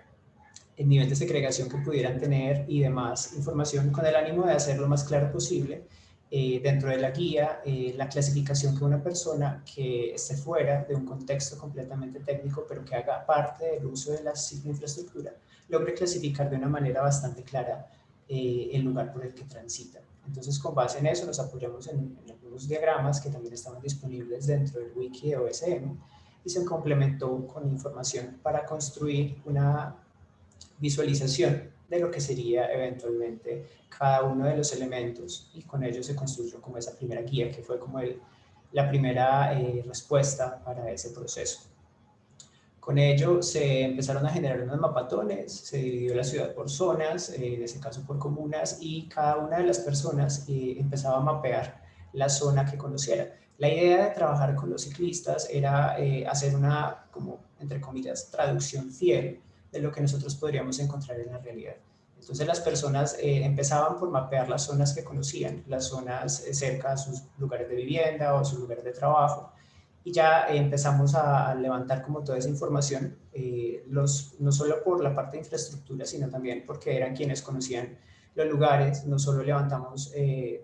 el nivel de segregación que pudieran tener y demás información, con el ánimo de hacer lo más claro posible dentro de la guía la clasificación que una persona que esté fuera de un contexto completamente técnico, pero que haga parte del uso de la infraestructura, logre clasificar de una manera bastante clara el lugar por el que transita. Entonces, con base en eso, nos apoyamos en algunos diagramas que también estaban disponibles dentro del wiki de OSM, y se complementó con información para construir una visualización de lo que sería eventualmente cada uno de los elementos, y con ello se construyó como esa primera guía, que fue como la primera respuesta para ese proceso. Con ello se empezaron a generar unos mapatones, se dividió la ciudad por zonas, en ese caso por comunas, y cada una de las personas empezaba a mapear la zona que conociera. La idea de trabajar con los ciclistas era hacer una, como entre comillas, traducción fiel de lo que nosotros podríamos encontrar en la realidad. Entonces las personas empezaban por mapear las zonas que conocían, las zonas cerca a sus lugares de vivienda o sus lugares de trabajo, y ya empezamos a levantar como toda esa información, no solo por la parte de infraestructura, sino también porque eran quienes conocían los lugares. No solo levantamos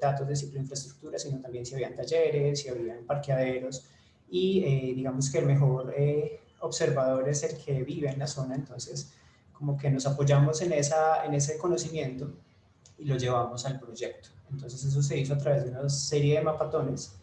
datos de cicloinfraestructura, sino también si habían talleres, si habían parqueaderos, y digamos que el mejor observador es el que vive en la zona. Entonces como que nos apoyamos en ese conocimiento y lo llevamos al proyecto. Entonces eso se hizo a través de una serie de mapatones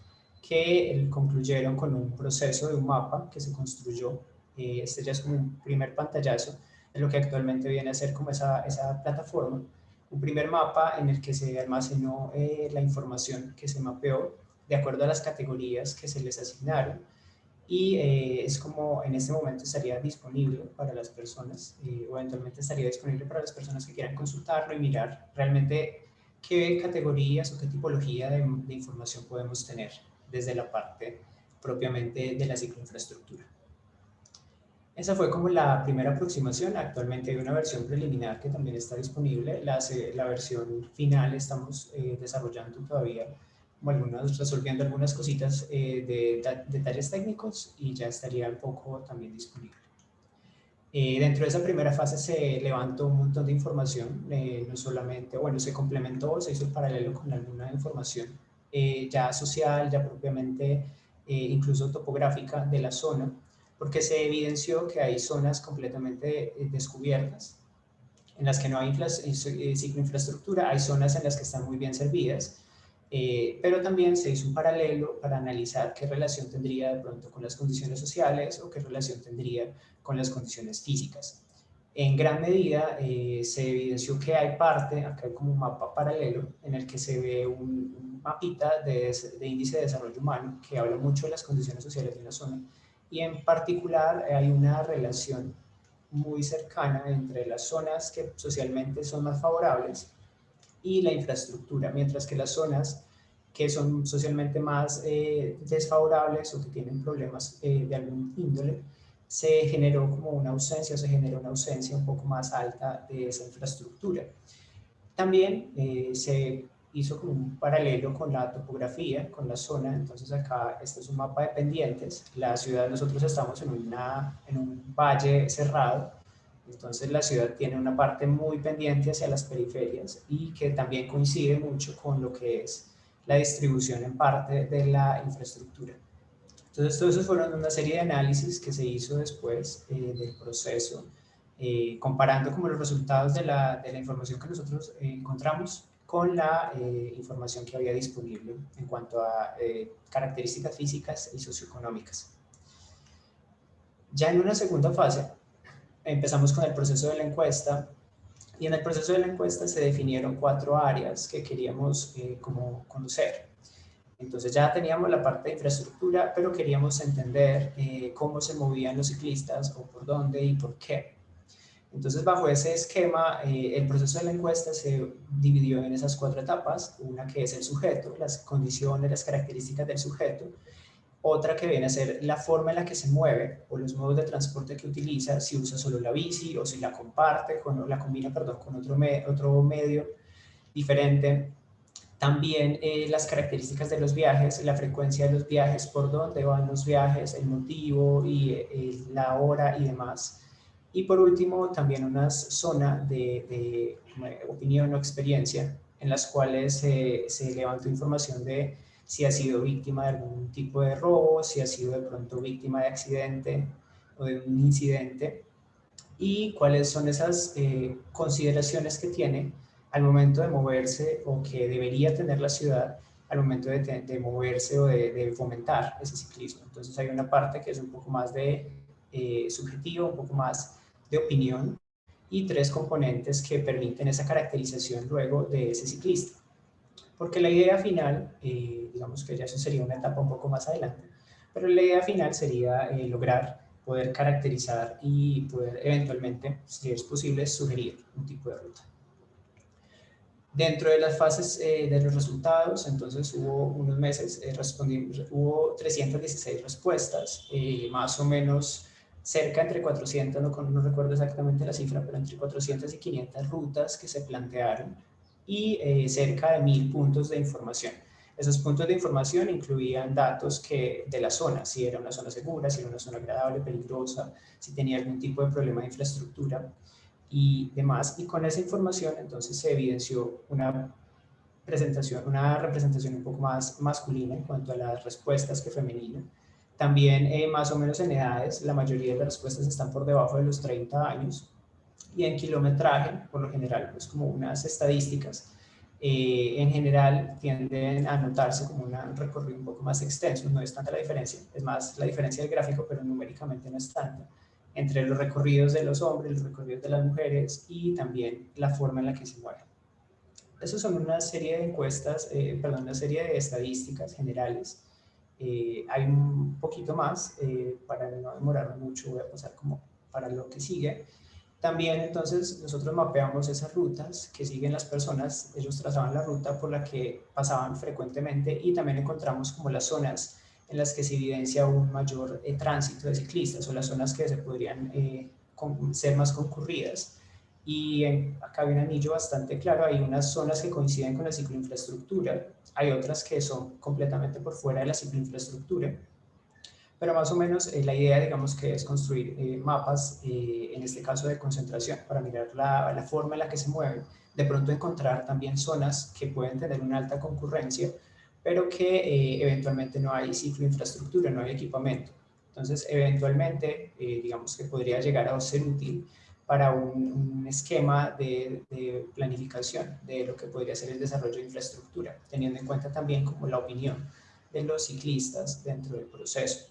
que concluyeron con un proceso de un mapa que se construyó. Este ya es como un primer pantallazo de lo que actualmente viene a ser como esa plataforma. Un primer mapa en el que se almacenó la información que se mapeó de acuerdo a las categorías que se les asignaron, y es como en este momento estaría disponible para las personas, o eventualmente estaría disponible para las personas que quieran consultarlo y mirar realmente qué categorías o qué tipología de información podemos tener desde la parte propiamente de la cicloinfraestructura. Esa fue como la primera aproximación. Actualmente hay una versión preliminar que también está disponible. La versión final estamos desarrollando todavía, resolviendo algunas cositas de detalles técnicos, y ya estaría un poco también disponible. Dentro de esa primera fase se levantó un montón de información, no solamente, bueno, se complementó, se hizo el paralelo con alguna información ya social, ya propiamente incluso topográfica de la zona, porque se evidenció que hay zonas completamente descubiertas, en las que no hay cicloinfraestructura, hay zonas en las que están muy bien servidas, pero también se hizo un paralelo para analizar qué relación tendría de pronto con las condiciones sociales o qué relación tendría con las condiciones físicas. En gran medida se evidenció que hay parte, acá hay como un mapa paralelo en el que se ve un mapita de índice de desarrollo humano que habla mucho de las condiciones sociales de una zona, y en particular hay una relación muy cercana entre las zonas que socialmente son más favorables y la infraestructura, mientras que las zonas que son socialmente más desfavorables o que tienen problemas de algún índole, se generó como una ausencia, se generó una ausencia un poco más alta de esa infraestructura. También se hizo como un paralelo con la topografía, con la zona. Entonces acá este es un mapa de pendientes. La ciudad, nosotros estamos en un valle cerrado, entonces la ciudad tiene una parte muy pendiente hacia las periferias y que también coincide mucho con lo que es la distribución en parte de la infraestructura. Entonces todos esos fueron una serie de análisis que se hizo después del proceso, comparando como los resultados de la información que nosotros encontramos con la información que había disponible en cuanto a características físicas y socioeconómicas. Ya en una segunda fase empezamos con el proceso de la encuesta, y en el proceso de la encuesta se definieron 4 áreas que queríamos como conocer. Entonces ya teníamos la parte de infraestructura, pero queríamos entender cómo se movían los ciclistas, o por dónde y por qué. Entonces, bajo ese esquema, el proceso de la encuesta se dividió en esas 4 etapas. Una que es el sujeto, las condiciones, las características del sujeto. Otra que viene a ser la forma en la que se mueve o los modos de transporte que utiliza, si usa solo la bici o si la comparte, la combina, perdón, con otro medio diferente. También las características de los viajes, la frecuencia de los viajes, por dónde van los viajes, el motivo y la hora y demás. Y por último, también una zona de opinión o experiencia en las cuales se levantó información de si ha sido víctima de algún tipo de robo, si ha sido de pronto víctima de accidente o de un incidente, y cuáles son esas consideraciones que tiene al momento de moverse, o que debería tener la ciudad al momento de moverse o de fomentar ese ciclismo. Entonces hay una parte que es un poco más de subjetivo, un poco más de opinión, y 3 componentes que permiten esa caracterización luego de ese ciclista. Porque la idea final, digamos que ya eso sería una etapa un poco más adelante, pero la idea final sería lograr poder caracterizar y poder eventualmente, si es posible, sugerir un tipo de ruta. Dentro de las fases de los resultados, entonces hubo unos meses, hubo 316 respuestas, más o menos cerca entre 400, no recuerdo exactamente la cifra, pero entre 400 y 500 rutas que se plantearon, y cerca de 1000 puntos de información. Esos puntos de información incluían datos de la zona, si era una zona segura, si era una zona agradable, peligrosa, si tenía algún tipo de problema de infraestructura y demás. Y con esa información entonces se evidenció una representación un poco más masculina en cuanto a las respuestas que femenina. También más o menos en edades, la mayoría de las respuestas están por debajo de los 30 años, y en kilometraje, por lo general, pues como unas estadísticas, en general tienden a notarse como un recorrido un poco más extenso. No es tanta la diferencia, es más la diferencia del gráfico, pero numéricamente no es tanta, entre los recorridos de los hombres, los recorridos de las mujeres y también la forma en la que se mueven. Esas son una serie de encuestas, una serie de estadísticas generales. Hay un poquito más, para no demorar mucho, voy a pasar como para lo que sigue. También entonces nosotros mapeamos esas rutas que siguen las personas, ellos trazaban la ruta por la que pasaban frecuentemente y también encontramos como las zonas en las que se evidencia un mayor tránsito de ciclistas o las zonas que se podrían ser más concurridas. Y acá hay un anillo bastante claro, hay unas zonas que coinciden con la cicloinfraestructura, hay otras que son completamente por fuera de la cicloinfraestructura, pero más o menos la idea, digamos, que es construir mapas, en este caso de concentración, para mirar la forma en la que se mueven, de pronto encontrar también zonas que pueden tener una alta concurrencia, pero que eventualmente no hay cicloinfraestructura, no hay equipamiento. Entonces, eventualmente, digamos que podría llegar a ser útil para un esquema de planificación de lo que podría ser el desarrollo de infraestructura, teniendo en cuenta también como la opinión de los ciclistas dentro del proceso.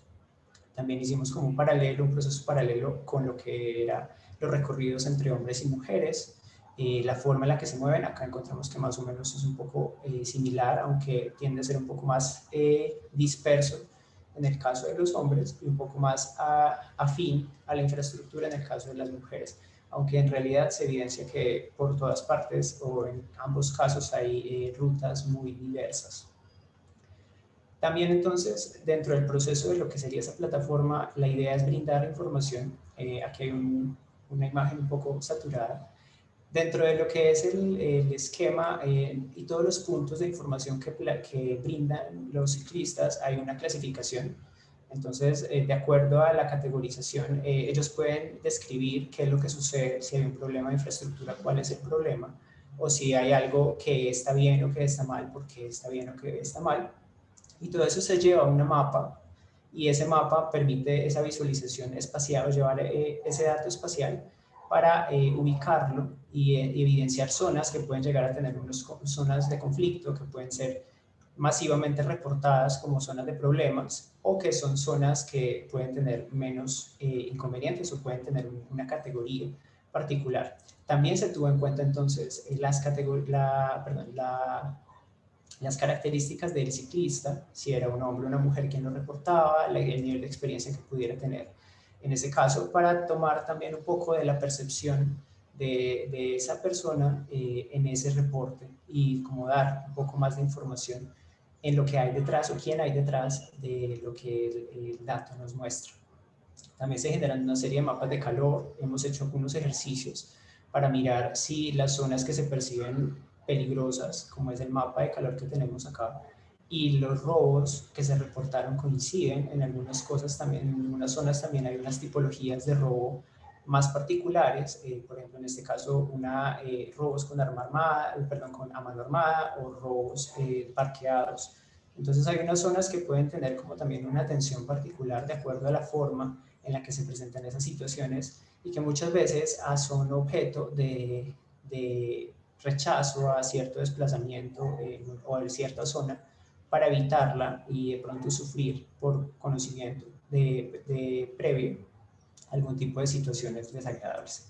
También hicimos como un proceso paralelo con lo que eran los recorridos entre hombres y mujeres, la forma en la que se mueven. Acá encontramos que más o menos es un poco similar, aunque tiende a ser un poco más disperso en el caso de los hombres y un poco más afín a la infraestructura en el caso de las mujeres, aunque en realidad se evidencia que por todas partes o en ambos casos hay rutas muy diversas. También entonces, dentro del proceso de lo que sería esa plataforma, la idea es brindar información. Aquí hay una imagen un poco saturada. Dentro de lo que es el esquema y todos los puntos de información que brindan los ciclistas, hay una clasificación. Entonces, de acuerdo a la categorización, ellos pueden describir qué es lo que sucede, si hay un problema de infraestructura, cuál es el problema, o si hay algo que está bien o que está mal, por qué está bien o qué está mal. Y todo eso se lleva a una mapa y ese mapa permite esa visualización espacial o llevar ese dato espacial para ubicarlo y evidenciar zonas que pueden llegar a tener unas zonas de conflicto que pueden ser masivamente reportadas como zonas de problemas o que son zonas que pueden tener menos inconvenientes o pueden tener una categoría particular. También se tuvo en cuenta entonces las características del ciclista, si era un hombre o una mujer quien lo reportaba, el nivel de experiencia que pudiera tener en ese caso, para tomar también un poco de la percepción de esa persona en ese reporte y como dar un poco más de información en lo que hay detrás o quién hay detrás de lo que el dato nos muestra. También se generan una serie de mapas de calor, hemos hecho algunos ejercicios para mirar si las zonas que se perciben peligrosas, como es el mapa de calor que tenemos acá, y los robos que se reportaron coinciden. En algunas cosas también, en algunas zonas también hay unas tipologías de robo más particulares, por ejemplo en este caso robos con arma armada, con a mano armada o robos parqueados. Entonces hay unas zonas que pueden tener como también una atención particular de acuerdo a la forma en la que se presentan esas situaciones y que muchas veces son objeto de rechazo a cierto desplazamiento o a cierta zona para evitarla y de pronto sufrir por conocimiento de previo algún tipo de situaciones desagradables.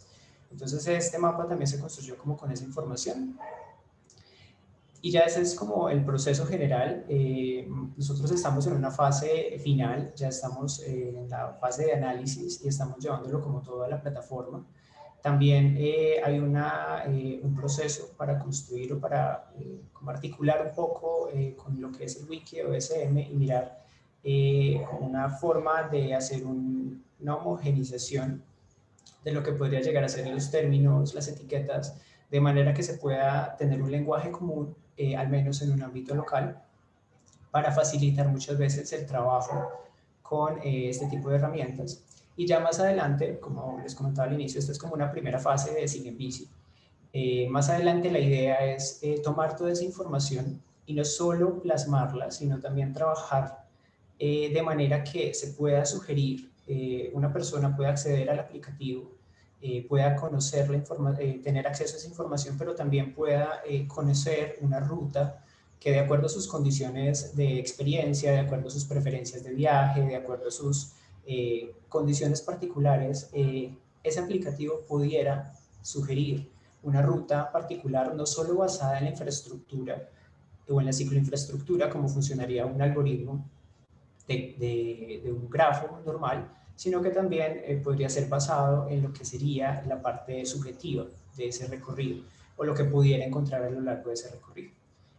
Entonces este mapa también se construyó como con esa información. Y ya ese es como el proceso general. Nosotros estamos en una fase final, ya estamos en la fase de análisis y estamos llevándolo como todo a la plataforma. También hay un proceso para construir o para como articular un poco con lo que es el wiki o OSM y mirar una forma de hacer una homogenización de lo que podría llegar a ser los términos, las etiquetas, de manera que se pueda tener un lenguaje común, al menos en un ámbito local, para facilitar muchas veces el trabajo con este tipo de herramientas. Y ya más adelante, como les comentaba al inicio, esta es como una primera fase de Sigue en Bici. Más adelante la idea es tomar toda esa información y no solo plasmarla, sino también trabajar de manera que se pueda sugerir, una persona pueda acceder al aplicativo pueda conocer tener acceso a esa información, pero también pueda conocer una ruta que, de acuerdo a sus condiciones de experiencia, de acuerdo a sus preferencias de viaje, de acuerdo a sus condiciones particulares, ese aplicativo pudiera sugerir una ruta particular, no solo basada en la infraestructura o en la cicloinfraestructura, como funcionaría un algoritmo de un grafo normal, sino que también podría ser basado en lo que sería la parte subjetiva de ese recorrido o lo que pudiera encontrar a lo largo de ese recorrido.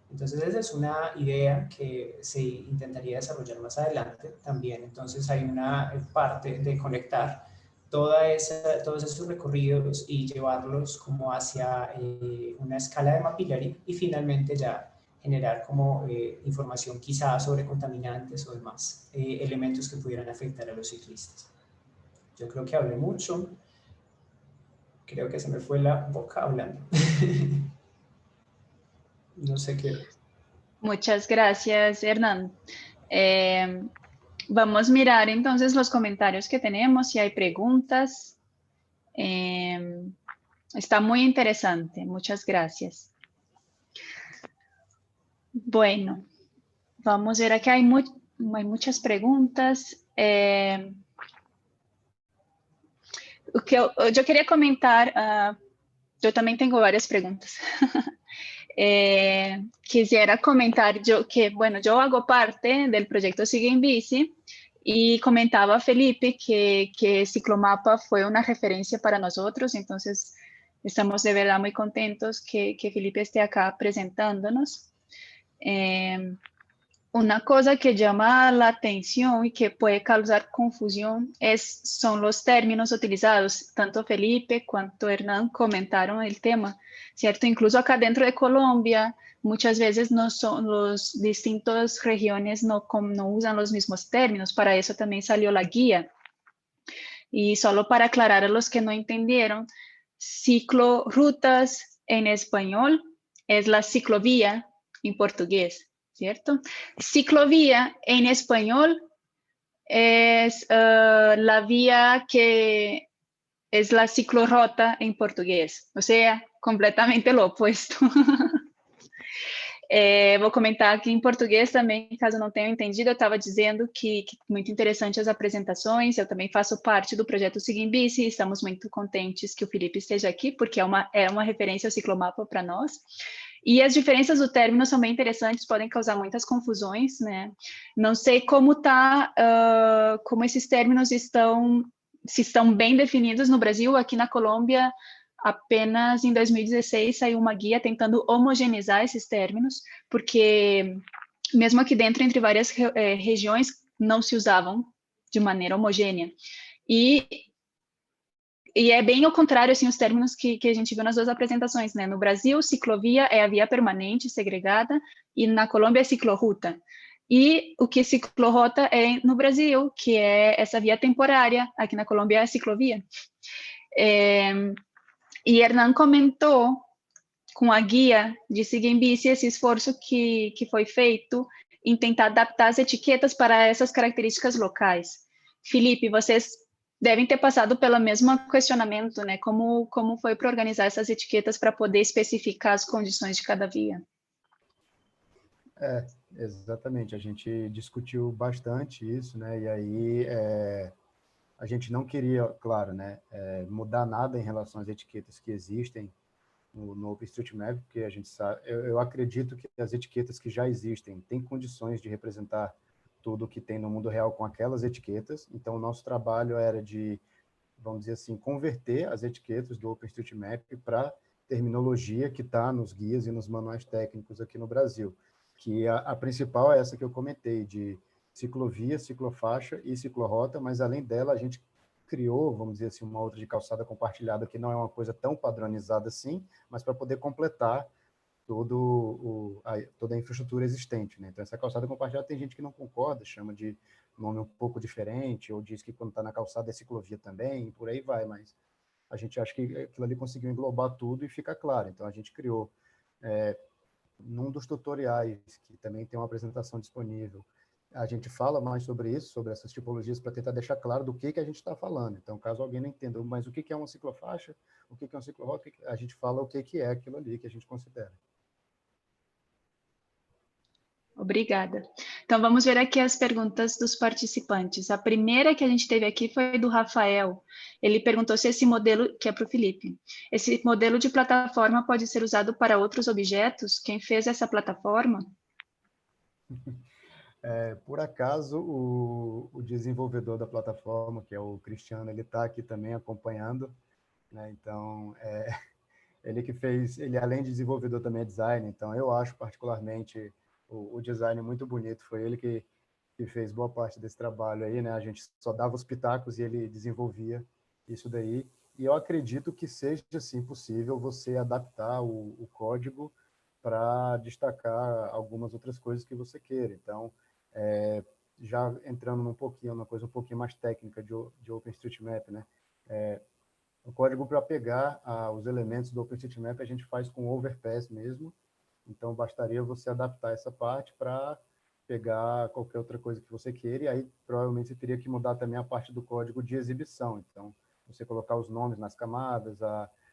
Entonces esa es una idea que se intentaría desarrollar más adelante también. Entonces hay una parte de conectar todos esos recorridos y llevarlos como hacia una escala de Mapillary y finalmente ya generar como información quizá sobre contaminantes o demás elementos que pudieran afectar a los ciclistas. Yo creo que hablé mucho, creo que se me fue la boca hablando. No sé qué. Muchas gracias, Hernán. Vamos a mirar entonces los comentarios que tenemos, si hay preguntas. Está muy interesante, muchas gracias. Bueno, vamos a ver, aquí hay muchas preguntas. Yo quería comentar, yo también tengo varias preguntas. Quisiera comentar yo hago parte del proyecto Sigue en Bici y comentaba a Felipe que Ciclomapa fue una referencia para nosotros, entonces estamos de verdad muy contentos que Felipe esté acá presentándonos. Una cosa que llama la atención y que puede causar confusión son los términos utilizados. Tanto Felipe cuanto Hernán comentaron el tema, ¿cierto? Incluso acá dentro de Colombia, muchas veces no son los distintas regiones no usan los mismos términos. Para eso también salió la guía. Y solo para aclarar a los que no entendieron, ciclorrutas en español es la ciclovía en portugués, ¿cierto? Ciclovía en español es la vía que es la ciclorrota en portugués, o sea, completamente lo opuesto. Vou comentar aqui em português também, caso não tenham entendido, eu estava dizendo que muito interessante as apresentações, eu também faço parte do projeto Siga em Bici, estamos muito contentes que o Felipe esteja aqui, porque é uma referência ao ciclomapa para nós. E as diferenças do término são bem interessantes, podem causar muitas confusões, né? Não sei como como esses términos se estão bem definidos no Brasil. Aqui na Colômbia, apenas em 2016 saiu uma guia tentando homogeneizar esses términos, porque mesmo aqui dentro, entre várias regiões, não se usavam de maneira homogênea. E é bem ao contrário, assim, os términos que a gente viu nas duas apresentações, né? No Brasil, ciclovia é a via permanente segregada e na Colômbia é ciclorruta. E o que ciclorrota é no Brasil, que é essa via temporária, aqui na Colômbia é a ciclovia. E Hernán comentou com a guia de Siga em Bici esse esforço que foi feito em tentar adaptar as etiquetas para essas características locais. Felipe, vocês devem ter passado pelo mesmo questionamento, né? Como foi para organizar essas etiquetas para poder especificar as condições de cada via? Exatamente. A gente discutiu bastante isso, né? E aí a gente não queria, claro, né, mudar nada em relação às etiquetas que existem no OpenStreetMap, porque a gente sabe, eu acredito que as etiquetas que já existem têm condições de representar tudo o que tem no mundo real com aquelas etiquetas. Então, o nosso trabalho era de, vamos dizer assim, converter as etiquetas do OpenStreetMap para terminologia que está nos guias e nos manuais técnicos aqui no Brasil, que a principal é essa que eu comentei, de ciclovia, ciclofaixa e ciclorrota, mas além dela a gente criou, vamos dizer assim, uma outra de calçada compartilhada, que não é uma coisa tão padronizada assim, mas para poder completar toda a infraestrutura existente, né? Então, essa calçada compartilhada tem gente que não concorda, chama de nome um pouco diferente, ou diz que quando está na calçada é ciclovia também, e por aí vai, mas a gente acha que aquilo ali conseguiu englobar tudo e fica claro. Então, a gente criou, num dos tutoriais, que também tem uma apresentação disponível, a gente fala mais sobre isso, sobre essas tipologias, para tentar deixar claro do que a gente está falando. Então, caso alguém não entenda, mas o que é uma ciclofaixa, o que é um ciclorock, a gente fala o que é aquilo ali que a gente considera. Obrigada. Então, vamos ver aqui as perguntas dos participantes. A primeira que a gente teve aqui foi do Rafael. Ele perguntou se esse modelo, que é para o Felipe, esse modelo de plataforma pode ser usado para outros objetos? Quem fez essa plataforma? Por acaso, o desenvolvedor da plataforma, que é o Cristiano, ele está aqui também acompanhando, né? Então, ele que fez, ele além de desenvolvedor também é designer, então eu acho particularmente o design muito bonito, foi ele que fez boa parte desse trabalho aí, né? A gente só dava os pitacos e ele desenvolvia isso daí, e eu acredito que seja, sim, possível você adaptar o código para destacar algumas outras coisas que você queira. Então, já entrando uma coisa um pouquinho mais técnica de OpenStreetMap, né? O código para pegar os elementos do OpenStreetMap a gente faz com overpass mesmo, então bastaria você adaptar essa parte para pegar qualquer outra coisa que você queira, e aí provavelmente você teria que mudar também a parte do código de exibição, então você colocar os nomes nas camadas,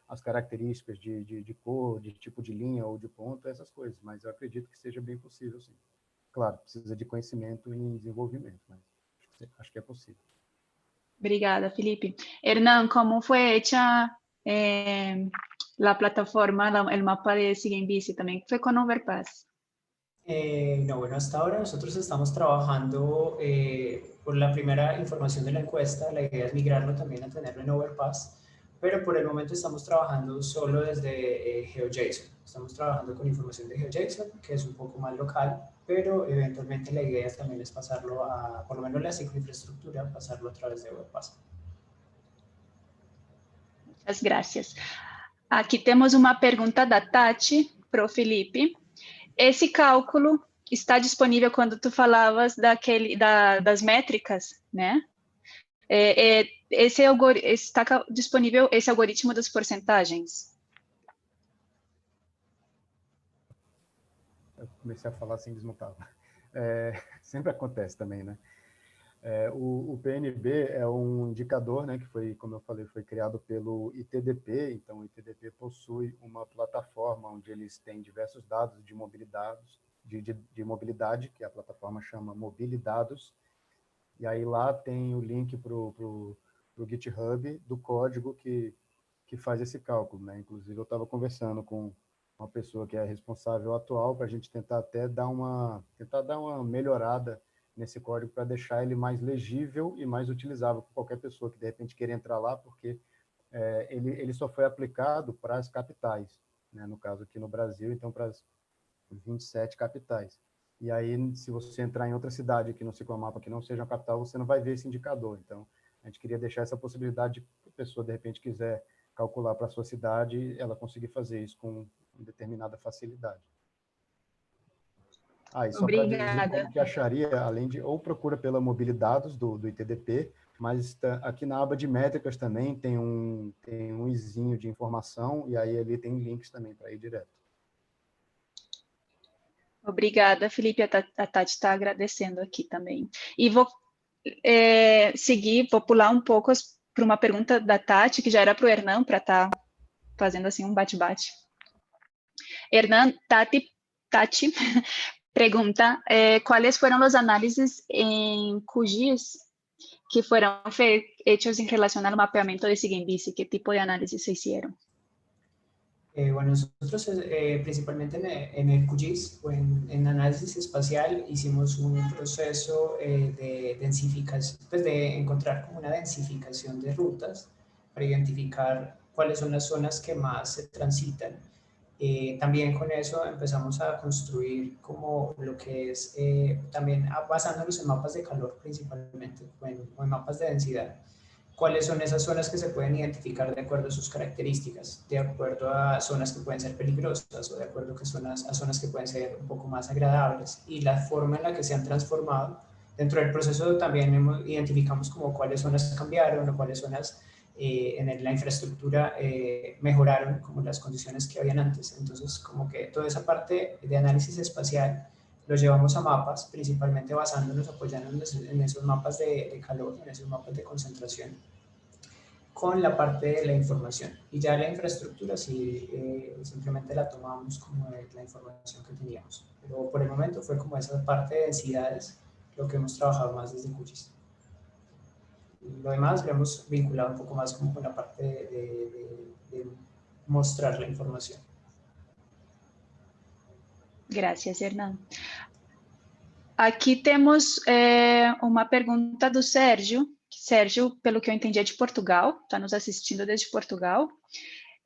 as características de cor, de tipo de linha ou de ponto, essas coisas, mas eu acredito que seja bem possível, sim. Claro, precisa de conhecimento e desenvolvimento, mas acho que é possível. Obrigada, Felipe. Hernán, ¿cómo fue hecha la plataforma, el mapa de Sigue en Bici? ¿También fue con Overpass? No, bueno, hasta ahora nosotros estamos trabajando por la primera información de la encuesta. La idea es migrarlo también a tenerlo en Overpass, pero por el momento estamos trabajando solo desde GeoJSON. Estamos trabajando con información de GeoJSON, que es un poco más local, pero eventualmente la idea también es pasarlo a, por lo menos la cicloinfraestructura, pasarlo a través de Overpass. Muchas gracias. Aqui temos uma pergunta da Tati para o Felipe. Esse cálculo está disponível quando tu falavas das métricas, né? Está disponível esse algoritmo das porcentagens? Eu comecei a falar sem desmontar. Sempre acontece também, né? O PNB é um indicador, né, que foi, como eu falei, foi criado pelo ITDP. Então, o ITDP possui uma plataforma onde eles têm diversos dados de mobilidade, que a plataforma chama Mobilidados. E aí lá tem o link para o GitHub do código que faz esse cálculo, né? Inclusive, eu estava conversando com uma pessoa que é responsável atual para a gente tentar dar uma melhorada nesse código para deixar ele mais legível e mais utilizável por qualquer pessoa que de repente queira entrar lá, porque ele só foi aplicado para as capitais, né? No caso aqui no Brasil, então para as 27 capitais. E aí, se você entrar em outra cidade aqui no ciclomapa que não seja a capital, você não vai ver esse indicador. Então, a gente queria deixar essa possibilidade de que a pessoa, de repente, quiser calcular para a sua cidade, ela conseguir fazer isso com determinada facilidade. E só para dizer como que acharia, além de, ou procura pela Mobilidados do ITDP, mas aqui na aba de métricas também tem um izinho de informação, e aí ali tem links também para ir direto. Obrigada, Felipe. A Tati está agradecendo aqui também. E vou vou pular um pouco para uma pergunta da Tati, que já era para o Hernán, para estar fazendo assim um bate-bate. Hernán, Tati pergunta quais foram as análises em QGIS que foram hechos em relação ao mapeamento de Sigue en Bici. Que tipo de análisis se hicieron? Bueno, nosotros principalmente en el QGIS o en análisis espacial hicimos un proceso de densificación, pues de encontrar como una densificación de rutas para identificar cuáles son las zonas que más se transitan. También con eso empezamos a construir como lo que es también basándonos en mapas de calor principalmente o en mapas de densidad. ¿Cuáles son esas zonas que se pueden identificar de acuerdo a sus características, de acuerdo a zonas que pueden ser peligrosas o de acuerdo a zonas que pueden ser un poco más agradables? Y la forma en la que se han transformado. Dentro del proceso también identificamos como cuáles zonas cambiaron o cuáles zonas en la infraestructura mejoraron como las condiciones que habían antes. Entonces, como que toda esa parte de análisis espacial lo llevamos a mapas, principalmente basándonos, apoyándonos en esos mapas de calor, en esos mapas de concentración, con la parte de la información. Y ya la infraestructura sí, simplemente la tomamos como de la información que teníamos. Pero por el momento fue como esa parte de densidades lo que hemos trabajado más desde QGIS. Lo demás lo hemos vinculado un poco más como con la parte de mostrar la información. Gracias, Hernán. Aqui temos uma pergunta do Sérgio. Sérgio, pelo que eu entendi, é de Portugal, está nos assistindo desde Portugal.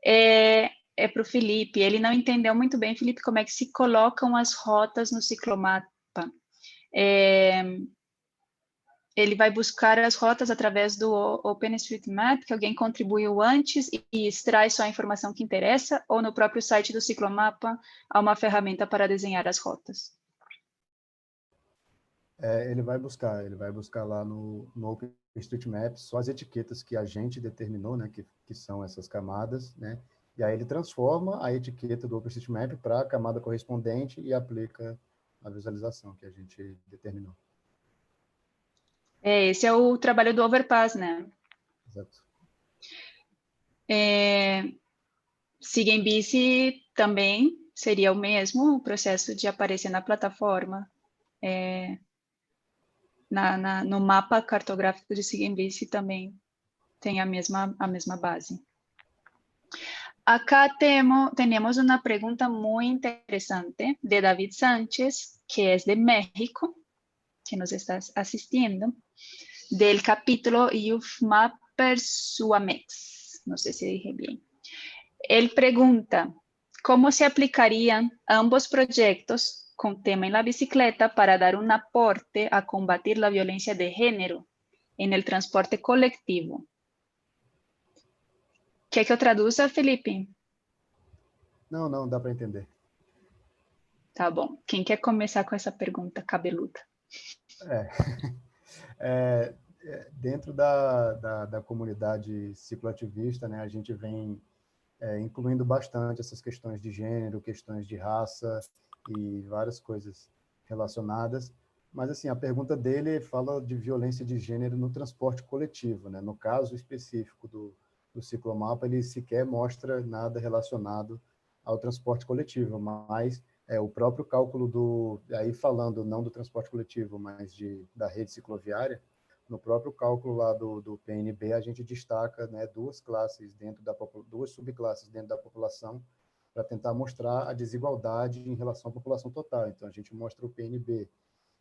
É para o Felipe. Ele não entendeu muito bem, Felipe, como é que se colocam as rotas no ciclomapa. Ele vai buscar as rotas através do OpenStreetMap, que alguém contribuiu antes e extrai só a informação que interessa, ou no próprio site do ciclomapa há uma ferramenta para desenhar as rotas? Ele vai buscar lá no OpenStreetMap só as etiquetas que a gente determinou, né, que são essas camadas, né, e aí ele transforma a etiqueta do OpenStreetMap para a camada correspondente e aplica a visualização que a gente determinou. Esse é o trabalho do Overpass, né? Exato. SIGENBICE também seria o mesmo processo de aparecer na plataforma, no mapa cartográfico de SIGENBICE também tem a mesma base. Acá tenemos una pregunta muy interesante de David Sánchez, que es de México, que nos está asistiendo, del capítulo UFMAPers UAMEX. No sé si dije bien. Él pregunta, ¿cómo se aplicarían ambos proyectos con tema en la bicicleta para dar un aporte a combatir la violencia de género en el transporte colectivo? Quer que eu traduza, Felipe? Não, dá para entender. Tá bom. Quem quer começar com essa pergunta cabeluda? Dentro da comunidade cicloativista, né, a gente vem incluindo bastante essas questões de gênero, questões de raça e várias coisas relacionadas. Mas, assim, a pergunta dele fala de violência de gênero no transporte coletivo, né? No caso específico do ciclomapa, ele sequer mostra nada relacionado ao transporte coletivo, mas o próprio cálculo aí falando não do transporte coletivo, mas da rede cicloviária, no próprio cálculo lá do PNB, a gente destaca, né, duas subclasses dentro da população para tentar mostrar a desigualdade em relação à população total. Então, a gente mostra o PNB,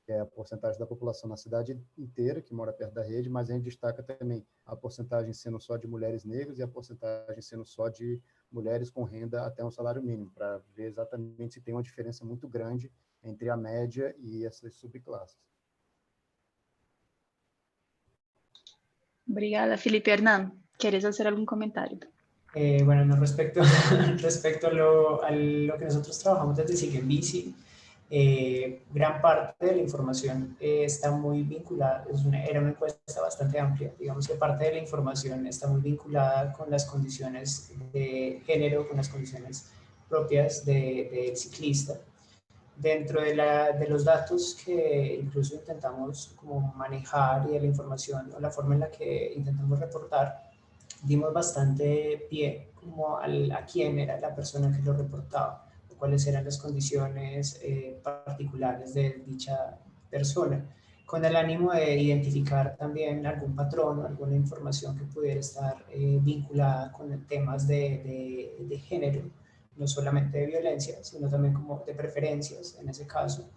que é a porcentagem da população na cidade inteira que mora perto da rede, mas a gente destaca também a porcentagem sendo só de mulheres negras e a porcentagem sendo só de mulheres com renda até um salário mínimo, para ver exatamente se tem uma diferença muito grande entre a média e essas subclasses. Obrigada, Felipe. Hernán, ¿quieres hacer algún comentario? Bueno, no, respecto a lo que nosotros trabajamos desde SIGENBICE, gran parte de la información está muy vinculada, era una encuesta bastante amplia, digamos que parte de la información está muy vinculada con las condiciones de género, con las condiciones propias del ciclista. Dentro de los datos que incluso intentamos como manejar y de la información o la forma en la que intentamos reportar, dimos bastante pie como a quién era la persona que lo reportaba, cuáles eran las condiciones particulares de dicha persona, con el ánimo de identificar también algún patrón o alguna información que pudiera estar vinculada con temas de género, no solamente de violencia, sino también como de preferencias en ese caso.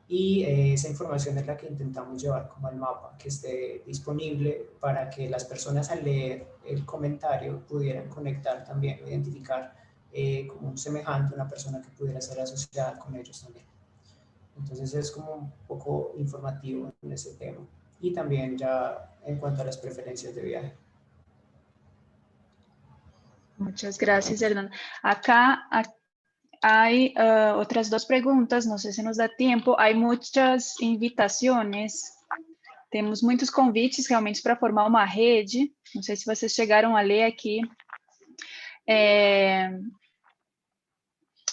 Y esa información es la que intentamos llevar como al mapa, que esté disponible para que las personas al leer el comentario pudieran conectar también, identificar como un semejante, una persona que pudiera ser asociada con ellos también. Entonces es como un poco informativo en ese tema. Y también ya en cuanto a las preferencias de viaje. Muchas gracias, Hernán. Acá hay otras dos preguntas, no sé si nos da tiempo. Hay muchas invitações, temos muitos convites realmente para formar uma rede. Não sei se vocês chegaram a ler aqui.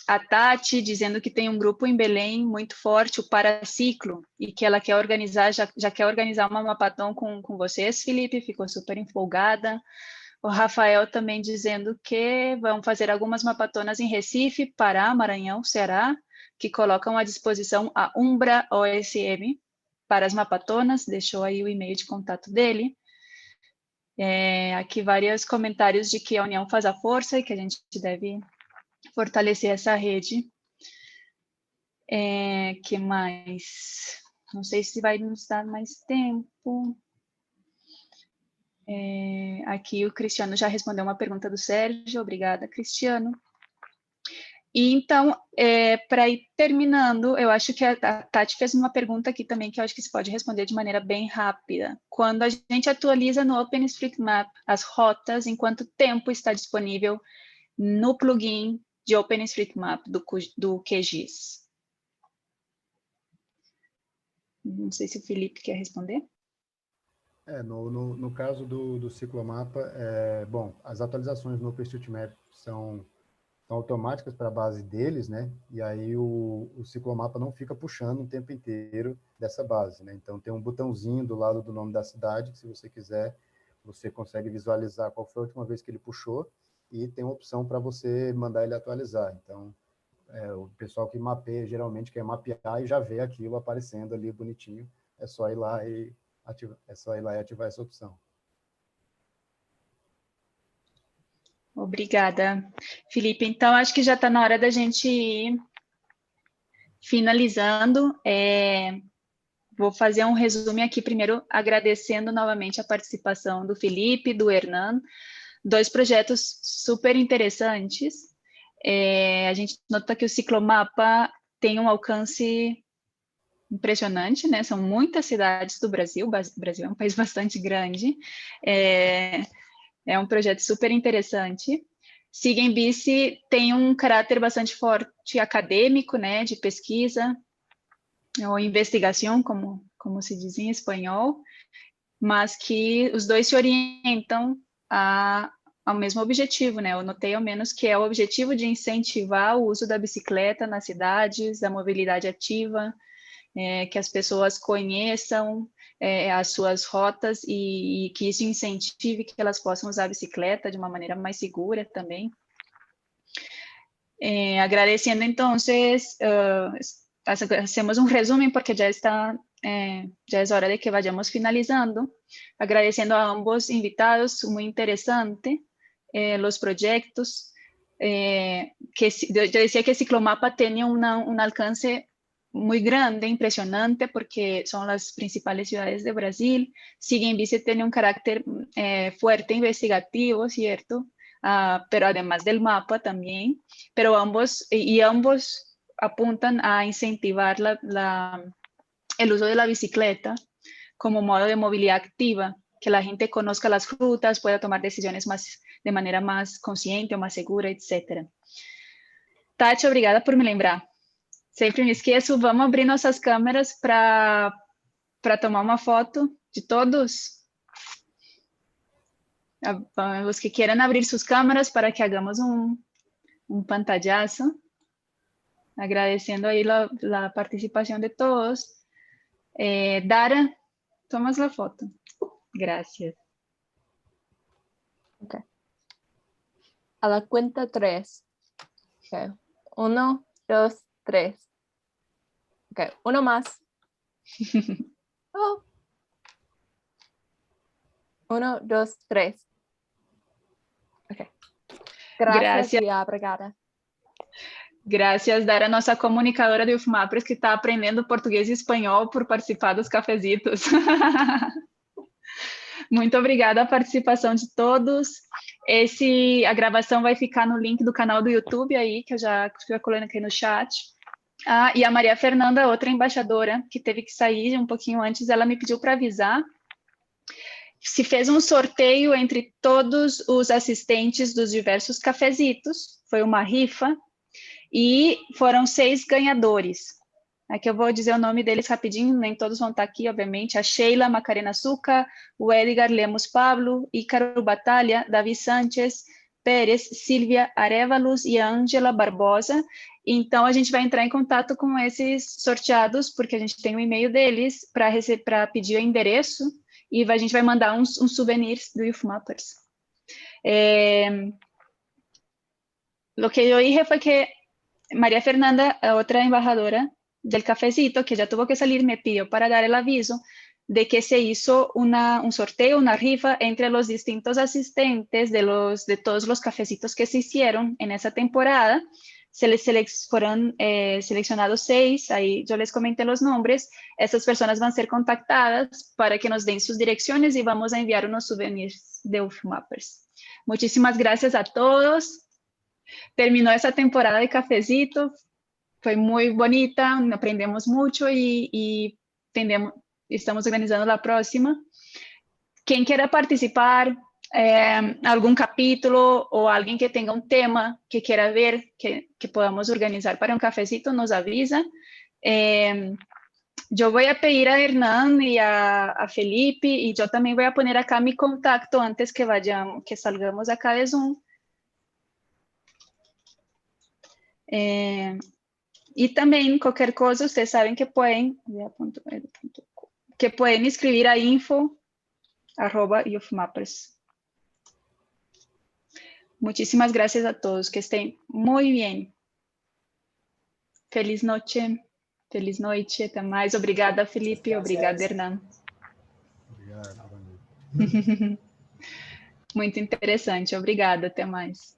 a Tati dizendo que tem um grupo em Belém muito forte, o Paraciclo, e que ela quer organizar, já quer organizar uma Mapatão com vocês, Felipe, ficou super empolgada. O Rafael também dizendo que vão fazer algumas mapatonas em Recife, Pará, Maranhão, Ceará, que colocam à disposição a Umbra OSM para as mapatonas, deixou aí o e-mail de contato dele. Aqui vários comentários de que a união faz a força e que a gente deve fortalecer essa rede. Que mais? Não sei se vai nos dar mais tempo. Aqui o Cristiano já respondeu uma pergunta do Sérgio. Obrigada, Cristiano. E então, para ir terminando, eu acho que a Tati fez uma pergunta aqui também que eu acho que se pode responder de maneira bem rápida. Quando a gente atualiza no OpenStreetMap as rotas, em quanto tempo está disponível no plugin de OpenStreetMap do QGIS? Não sei se o Felipe quer responder. No caso do ciclomapa, bom, as atualizações no OpenStreetMap são automáticas para a base deles, né? E aí o ciclomapa não fica puxando o tempo inteiro dessa base, né? Então tem um botãozinho do lado do nome da cidade, que se você quiser, você consegue visualizar qual foi a última vez que ele puxou e tem uma opção para você mandar ele atualizar. Então, o pessoal que mapeia geralmente quer mapear e já vê aquilo aparecendo ali bonitinho, é só ir lá e ativar essa opção. Obrigada, Felipe. Então, acho que já está na hora da gente ir finalizando. Vou fazer um resumo aqui, primeiro agradecendo novamente a participação do Felipe, do Hernan, dois projetos super interessantes. A gente nota que o ciclomapa tem um alcance impressionante, né? São muitas cidades do Brasil, o Brasil é um país bastante grande. É um projeto super interessante. Siga em Bici tem um caráter bastante forte acadêmico, né, de pesquisa, ou investigação, como se diz em espanhol, mas que os dois se orientam ao mesmo objetivo, né? Eu notei ao menos que é o objetivo de incentivar o uso da bicicleta nas cidades, da mobilidade ativa, que as pessoas conheçam as suas rotas e que isso incentive que elas possam usar a bicicleta de uma maneira mais segura também. Agradecendo, então, hacemos um resumen porque já es hora de que vayamos finalizando. Agradeciendo a ambos invitados, muy interesante los proyectos. Yo decía que Ciclomapa tenía un alcance muy grande, impresionante, porque son las principales ciudades de Brasil. Siga en Bici tiene un carácter fuerte investigativo, ¿cierto? Pero además del mapa también. Pero ambos apuntan a incentivar el uso de la bicicleta como modo de movilidad activa, que la gente conozca las rutas, pueda tomar decisiones de manera más consciente o más segura, etc. Tati, obrigada por me lembrar. Sempre me esqueço. Vamos abrir nossas câmeras para tomar uma foto de todos. Os que queiram abrir suas câmeras para que hagamos um pantallazo. Agradecendo aí a participação de todos. Dara, tomas a foto. Gracias. Ok. A la cuenta 3. Okay. 1, 2, 3. Ok, uno más. Oh. 1, 2, 3. Ok. Gracias. E obrigada. Graças, Dara, nossa comunicadora do UFMAPRES, que está aprendendo português e espanhol por participar dos cafezitos. Muito obrigada a participação de todos. A gravação vai ficar no link do canal do YouTube aí, que eu já estou colocando aqui no chat. E a Maria Fernanda, outra embaixadora, que teve que sair um pouquinho antes, ela me pediu para avisar. Se fez um sorteio entre todos os assistentes dos diversos cafezitos, foi uma rifa, e foram 6 ganhadores. Aqui eu vou dizer o nome deles rapidinho, nem todos vão estar aqui, obviamente. A Sheila Macarena Suca, o Edgar Lemos Pablo, Ícaro Batalha, Davi Sánchez Pérez, Silvia Arevalos e a Ângela Barbosa. Então, a gente vai entrar em contato com esses sorteados, porque a gente tem o e-mail deles para pedir o endereço, e a gente vai mandar uns souvenirs do Youth Mappers. Lo que yo dije fue que María Fernanda, otra embajadora del cafecito, que ya tuvo que salir, me pidió para dar el aviso de que se hizo un sorteo, una rifa entre los distintos asistentes de todos los cafecitos que se hicieron en esa temporada. Fueron seleccionados 6, ahí yo les comenté los nombres. Estas personas van a ser contactadas para que nos den sus direcciones y vamos a enviar unos souvenirs de Youth Mappers. Muchísimas gracias a todos. Terminó esa temporada de cafecito, fue muy bonita, aprendemos mucho y estamos organizando la próxima. Quien quiera participar, algún capítulo o alguien que tenga un tema que quiera ver, que podamos organizar para un cafecito, nos avisa. Yo voy a pedir a Hernán y a Felipe, y yo también voy a poner acá mi contacto antes que salgamos acá de Zoom. Y también cualquier cosa, ustedes saben que pueden escribir a info@youthmappers. Muchísimas gracias a todos, que estén muy bien. Feliz noite, até mais. Obrigada, Felipe, Gracias. obrigada, Hernán. Obrigado. Muito interessante, obrigada, até mais.